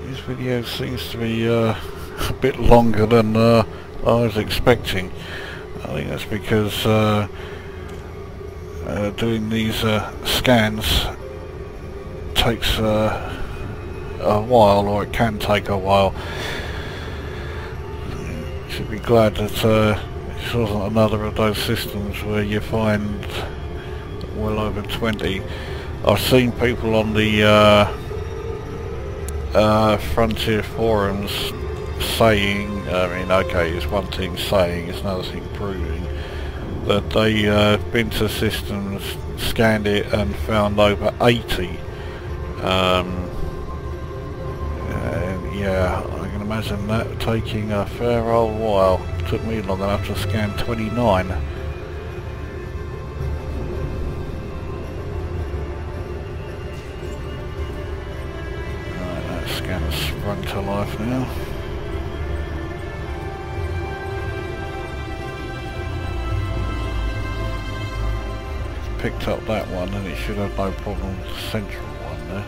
This video seems to be a bit longer than I was expecting. I think that's because doing these scans takes a while, or it can take a while. You should be glad that this wasn't another of those systems where you find well over 20. I've seen people on the Frontier forums saying, I mean, okay, it's one thing saying, it's another thing proving, that they've been to systems, scanned it and found over 80. Yeah, I can imagine that taking a fair old while. It took me long enough to scan 29. Scanner sprung to life now. picked up that one, then it should have no problem with the central one there.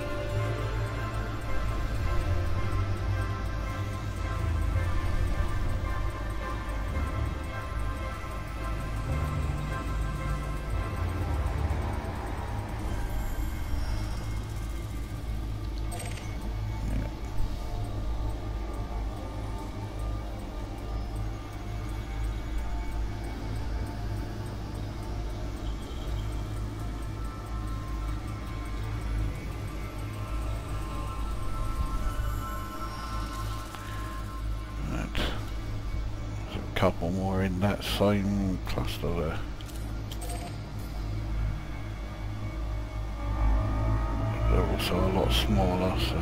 Couple more in that same cluster there. They're also a lot smaller, so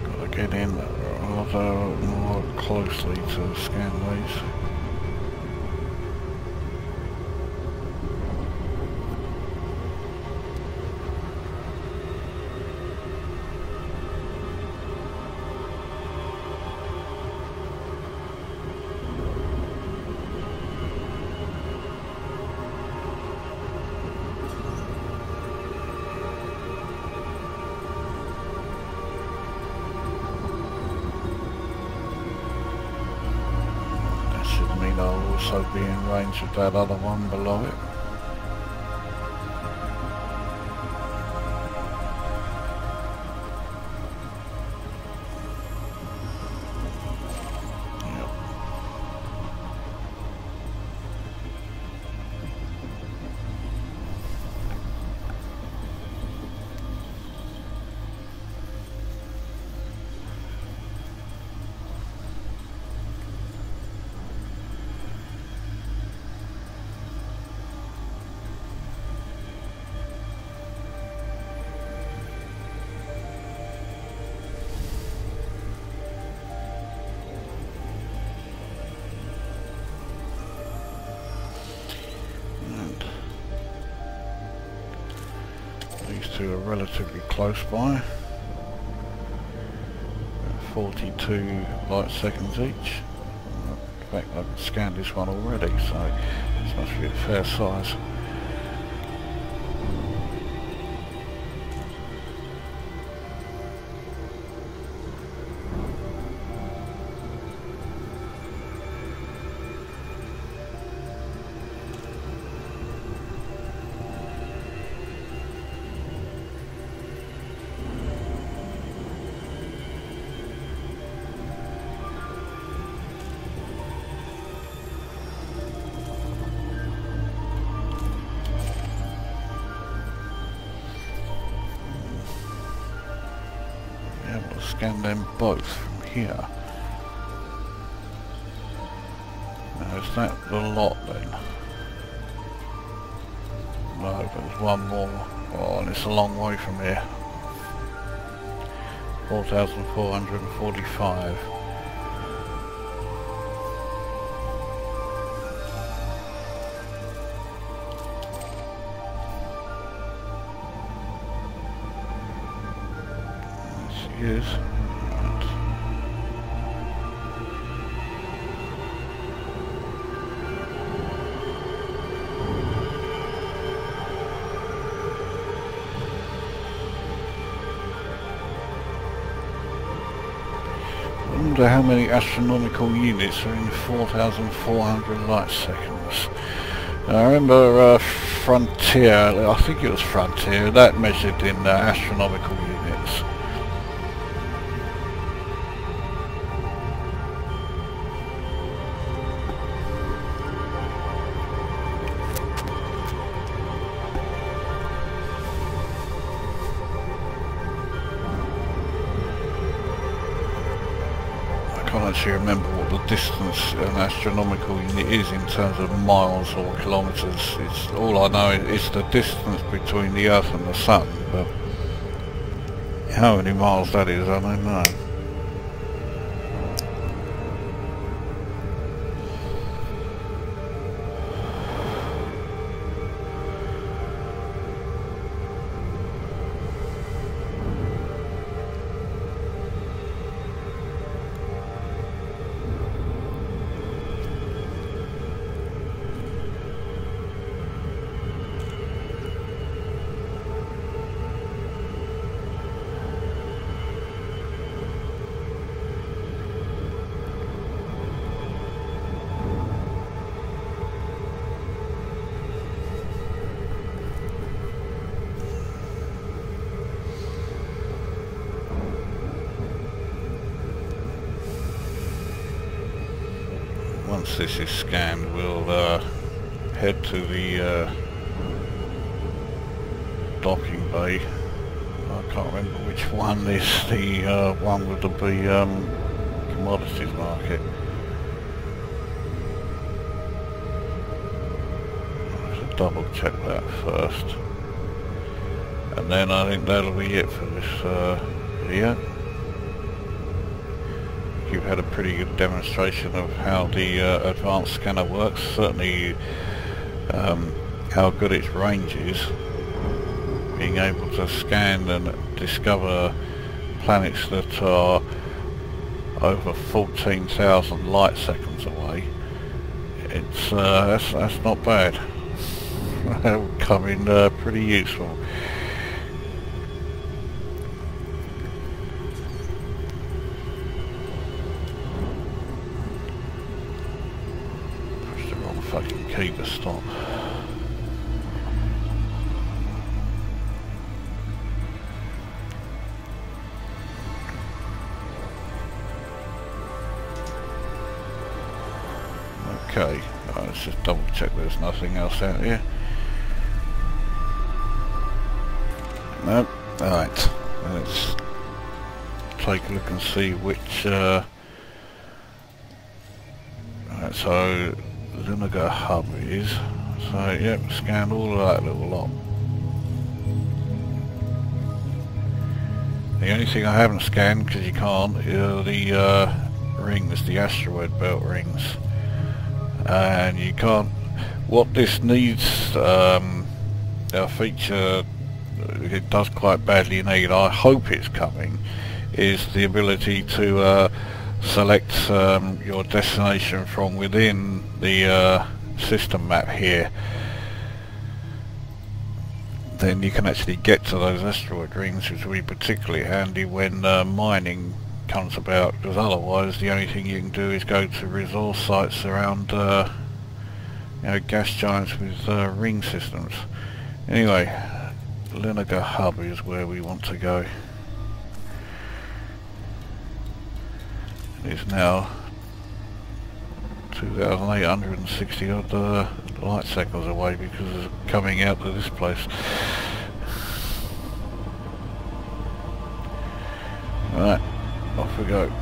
gotta get in rather more closely to scan these. I'll also be in range of that other one below it. These two are relatively close by, 42 light seconds each. In fact, I've scanned this one already, so this must be a fair size. Scan them both from here. Now is that the lot then? No, but there's one more. Oh, and it's a long way from here. 4,445. Yes. I wonder how many astronomical units are in 4,400 light seconds. I remember Frontier, I think it was Frontier, that measured in astronomical units. I can't actually remember what the distance an astronomical unit is in terms of miles or kilometres. It's all I know is the distance between the Earth and the Sun, but how many miles that is, I don't know. once this is scanned, we'll head to the docking bay. I can't remember which one is the one with the commodities market. Let's double check that first, and then I think that'll be it for this video. You've had a pretty good demonstration of how the advanced scanner works, certainly how good its range is, being able to scan and discover planets that are over 14,000 light seconds away. It's that's not bad. That would come in pretty useful. Push the wrong fucking key to stop. Okay, let's just double check there's nothing else out here. Nope. Alright, let's take a look and see which right, so Lengu Hub is. So yep, scanned all of that little lot. The only thing I haven't scanned, because you can't, are the rings, the asteroid belt rings. And you can't, what this needs, a feature it does quite badly need, I hope it's coming, is the ability to select your destination from within the system map here. Then you can actually get to those asteroid rings, which will be particularly handy when mining comes about, because otherwise the only thing you can do is go to resource sites around you know, gas giants with ring systems. Anyway, Lengu Hub is where we want to go. It's now 2,860 odd light seconds away because of coming out to this place. Right, off we go.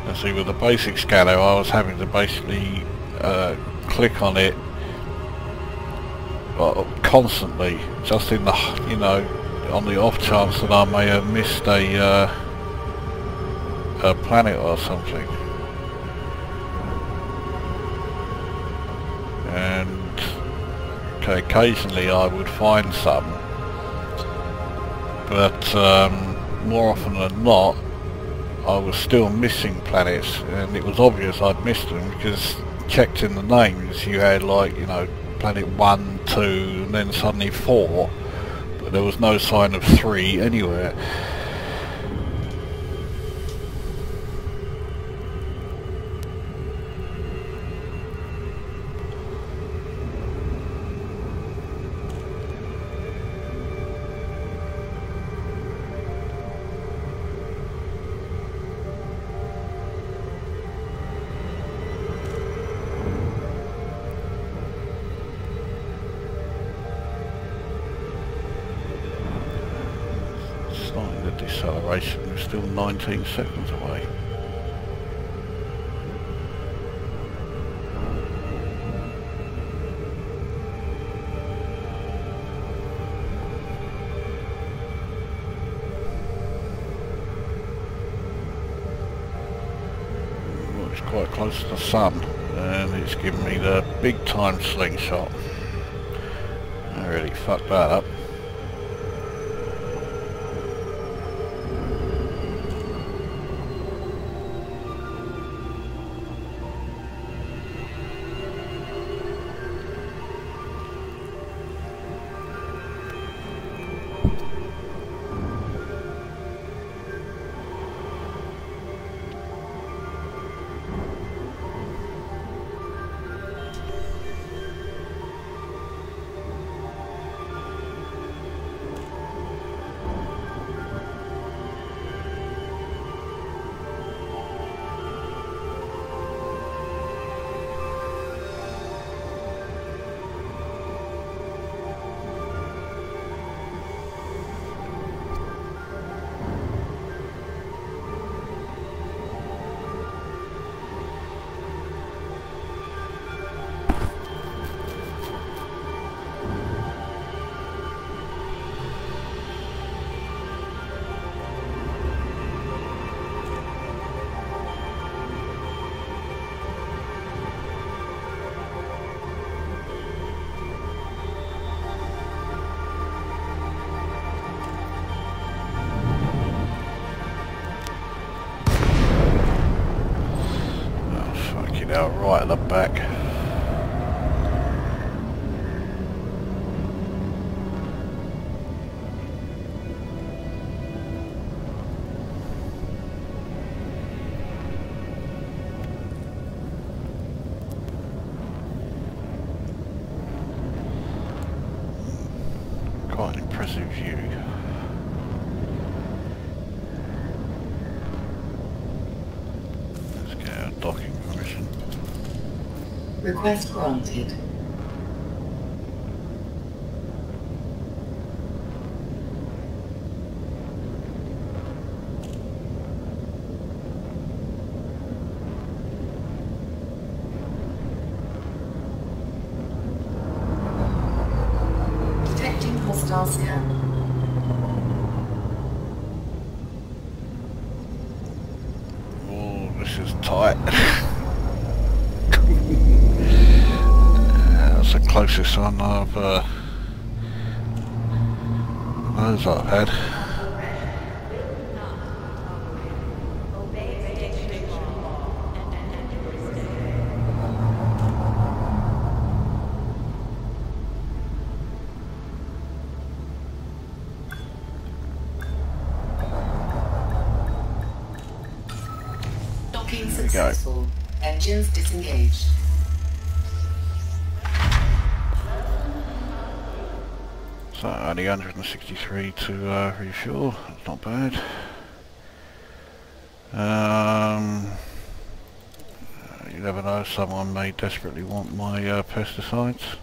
And see, with the basic scanner I was having to basically click on it constantly, just in the, you know, on the off chance that I may have missed a planet or something. And okay, occasionally I would find some, but more often than not I was still missing planets, and it was obvious I'd missed them because checked in the names you had, like, you know, planet 1, 2 and then suddenly 4, but there was no sign of 3 anywhere. Deceleration, we're still 19 seconds away. Well, it's quite close to the sun, and it's given me the big time slingshot. I really fucked that up. it out right at the back. Quite an impressive view. Let's get our docking permission. Request granted. Detecting hostile scan. Oh, this is tight. That's the closest one I've had. Docking successful. Engines disengaged. So only 163 to refuel, that's not bad. You never know, someone may desperately want my pesticides.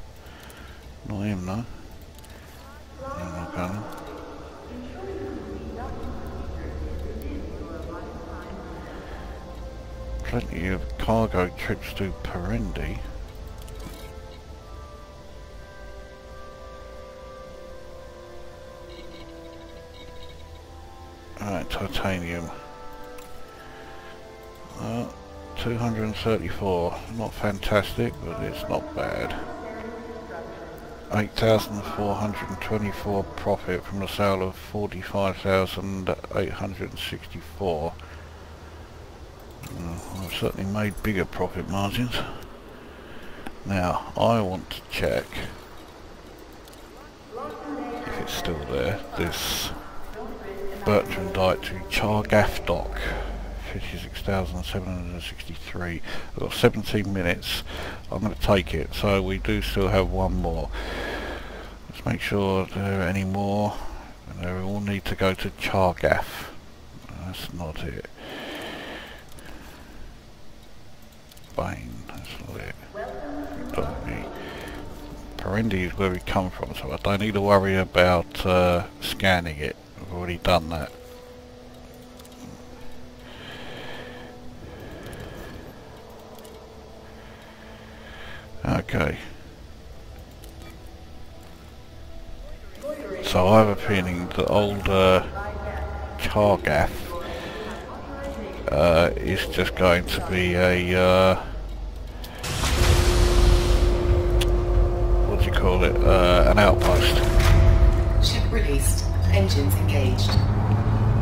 Not him, no. I'm not gonna. Plenty of cargo trips to Perendi. Alright, titanium. 234. Not fantastic, but it's not bad. 8,424 profit from the sale of 45,864. I've certainly made bigger profit margins. Now, I want to check if it's still there. This Bertrandite to Chargaff dock, 56,763. I've got 17 minutes. I'm going to take it, so we do still have one more. Let's make sure there are any more. And they all need to go to Chargaff. That's not it. Bane, that's not it. Perendi is where we come from, so I don't need to worry about scanning it. I've already done that. Okay. So I have a feeling that old Chargaff is just going to be a what do you call it? An outpost. Ship released. Engines engaged.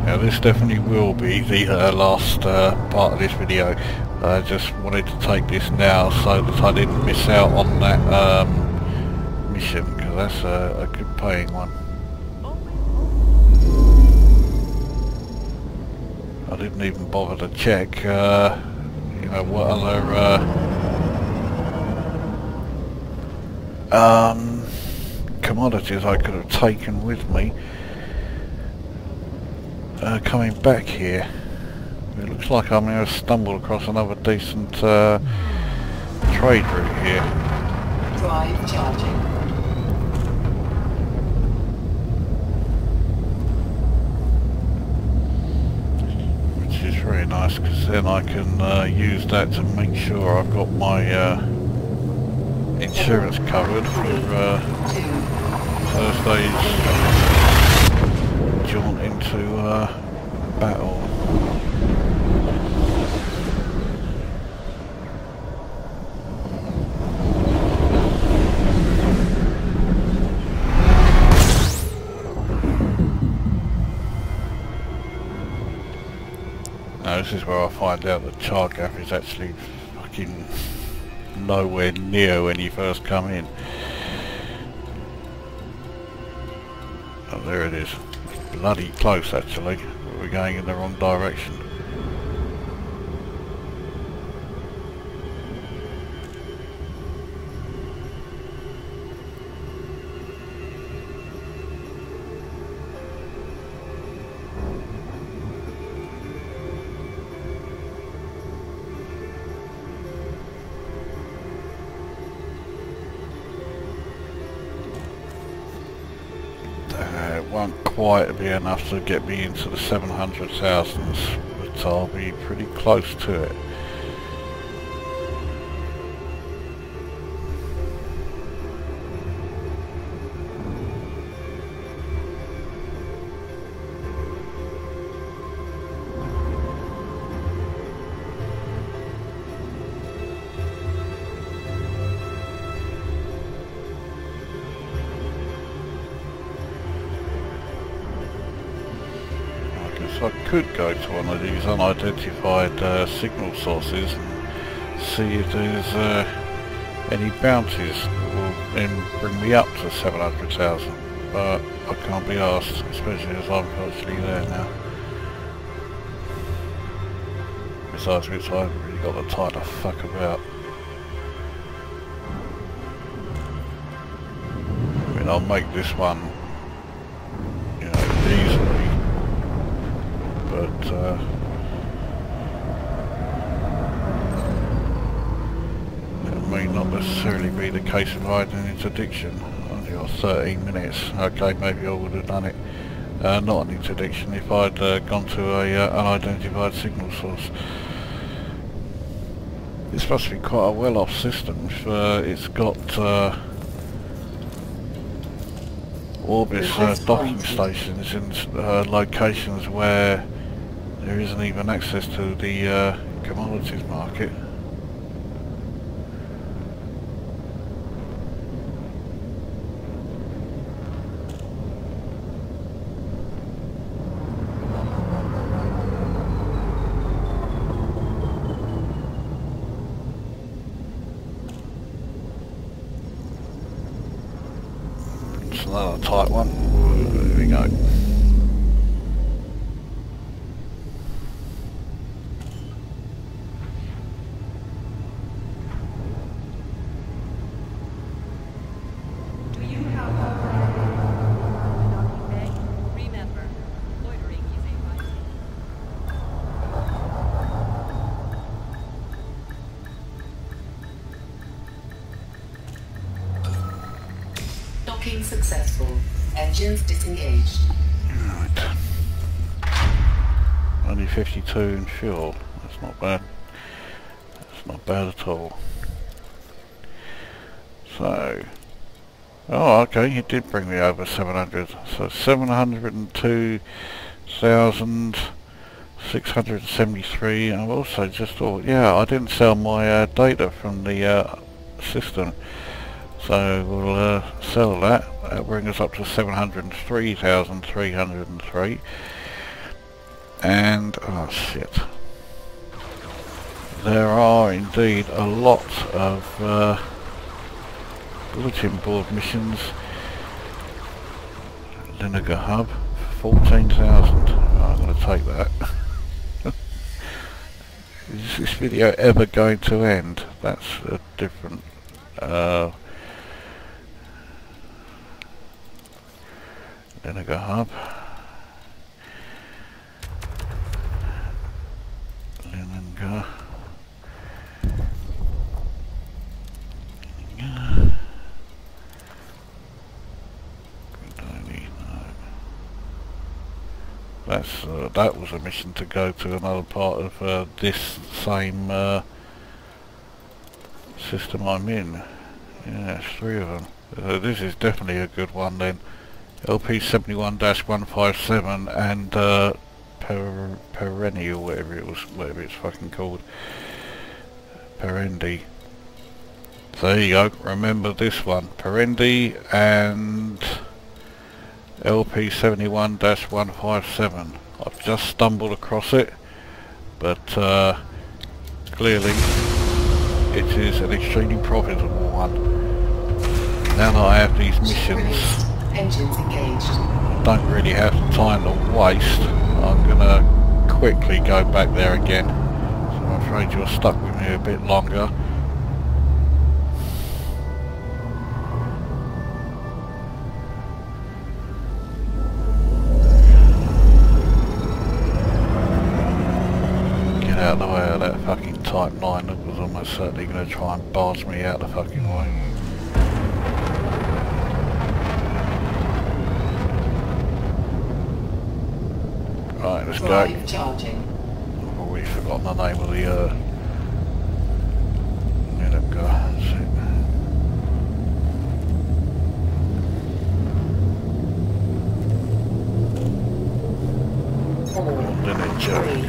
Now this definitely will be the last part of this video. I just wanted to take this now so that I didn't miss out on that mission, because that's a good paying one. I didn't even bother to check, you know, what other commodities I could have taken with me coming back here. It looks like I'm going to stumble across another decent trade route here. Drive charging. Which is very nice, because then I can use that to make sure I've got my insurance covered for Thursday's jaunt into battle. Now this is where I find out that Chargaff is actually fucking nowhere near when you first come in. Oh, there it is. It's bloody close actually. We're going in the wrong direction. Won't quite be enough to get me into the 700,000s, but I'll be pretty close to it. I could go to one of these unidentified signal sources and see if there's any bounties that will then bring me up to 700,000, but I can't be asked, especially as I'm virtually there now. Besides which I haven't really got the time to fuck about. I mean, I'll make this one, you know, easily. But it may not necessarily be the case if I had an interdiction. Only got 13 minutes. Okay, maybe I would have done it. Not an interdiction if I'd gone to a unidentified signal source. This must be quite a well-off system if it's got Orbis docking stations in locations where there isn't even access to the commodities market. It's another tight one. There we go. Successful. Engines disengaged. Right. Only 52 in fuel. That's not bad. That's not bad at all. So, oh, okay, it did bring me over 700. So 702,673. I've also just thought, yeah, I didn't sell my data from the system. So we'll sell that. That'll bring us up to 703,303. And, oh shit. There are indeed a lot of bulletin board missions. Lengu Hub, 14,000. I'm going to take that. Is this video ever going to end? That's a different... Lengu Hub. Lengu. That's that was a mission to go to another part of this same system I'm in. Yeah, 3 of them. This is definitely a good one then. LP71-157 and Perendi or whatever it's fucking called. Perendi. So there you go, remember this one. Perendi and LP71-157. I've just stumbled across it, but clearly it is an extremely profitable one. Now that I have these missions, Engines engaged. I don't really have time to waste. I'm gonna quickly go back there again. So I'm afraid you're stuck with me a bit longer. Out of the way of that fucking Type 9 that was almost certainly going to try and barge me out the fucking way. Right, let's go. I've already forgotten the name of the let it go. That's it. Then it jerked.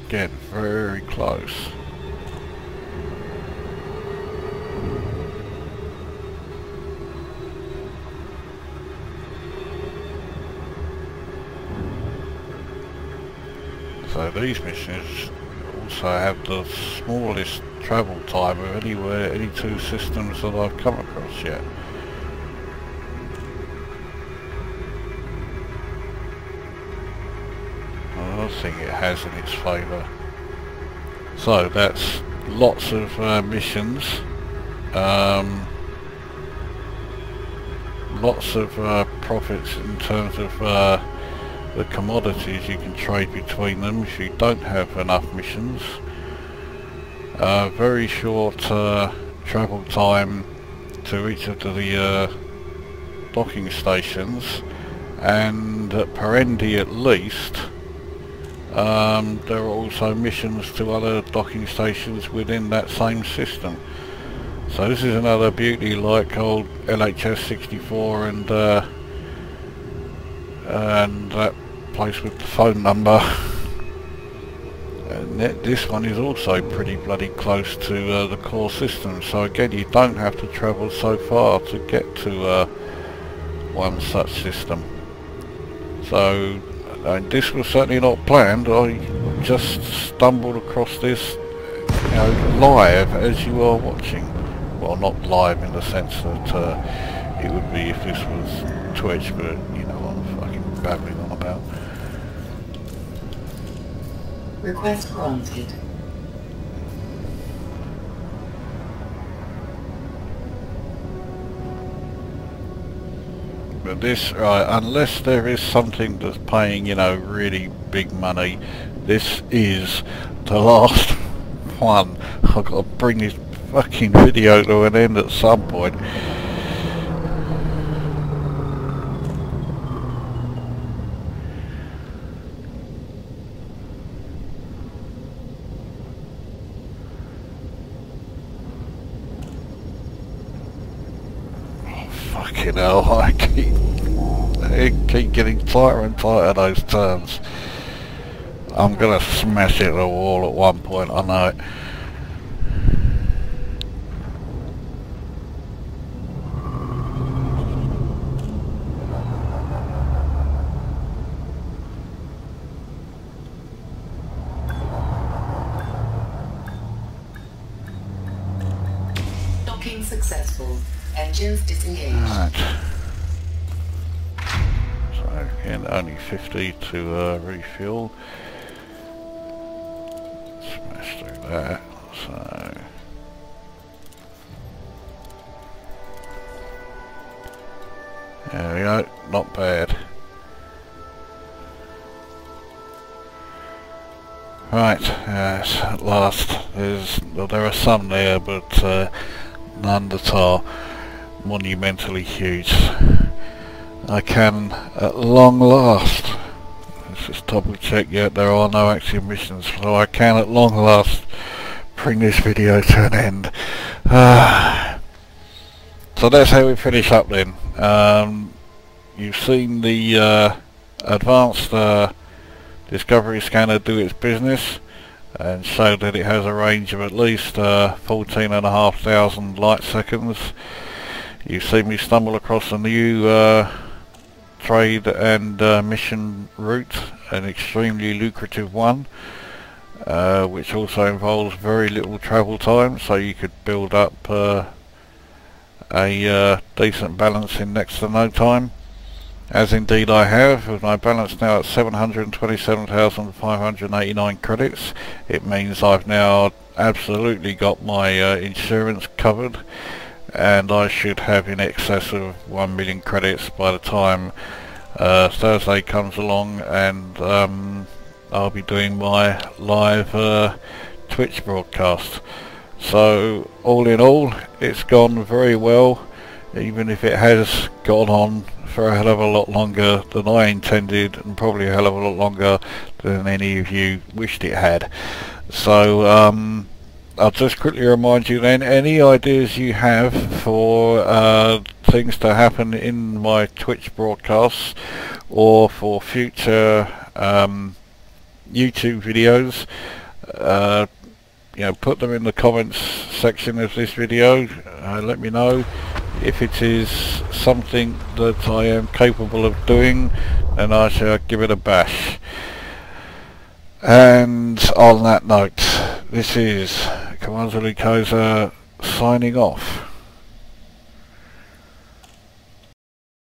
Again, very close. So these missions also have the smallest travel time of any two systems that I've come across yet. Another thing it has in its favour. So that's lots of missions, lots of profits in terms of the commodities you can trade between them if you don't have enough missions. Very short travel time to each of the docking stations, and at Perendi at least there are also missions to other docking stations within that same system. So this is another beauty, like old LHS 64 and that place with the phone number. And this one is also pretty bloody close to the core system, so again you don't have to travel so far to get to one such system. So this was certainly not planned. I just stumbled across this, live as you are watching. Well, not live in the sense that it would be if this was Twitch, but you know what I'm fucking babbling on about. Request granted. But this, right, unless there is something that's paying, really big money, this is the last one. I've got to bring this fucking video to an end at some point. Fucking hell, I keep getting tighter and tighter those turns. I'm gonna smash it at the wall at one point, I know it. Docking successful. Engines disengaged. Right. So again, only 50 to refuel. Smash through that. So there we go. Not bad. Right. Yes. At last, there are some there, but none that are monumentally huge. I can at long last, let's just double check, yet there are no active missions, so I can at long last bring this video to an end. So So that's how we finish up then. You've seen the advanced discovery scanner do its business and show that it has a range of at least 14,500 light seconds. You've seen me stumble across a new trade and mission route, an extremely lucrative one, which also involves very little travel time, so you could build up a decent balance in next to no time, as indeed I have, with my balance now at 727,589 credits. It means I've now absolutely got my insurance covered, and I should have in excess of 1 million credits by the time Thursday comes along, and I'll be doing my live Twitch broadcast. So all in all, it's gone very well, even if it has gone on for a hell of a lot longer than I intended, and probably a hell of a lot longer than any of you wished it had. So I'll just quickly remind you then, any ideas you have for things to happen in my Twitch broadcasts or for future YouTube videos, you know, put them in the comments section of this video. Let me know if it is something that I am capable of doing, and I shall give it a bash. And on that note, this is Commander Lukosa signing off.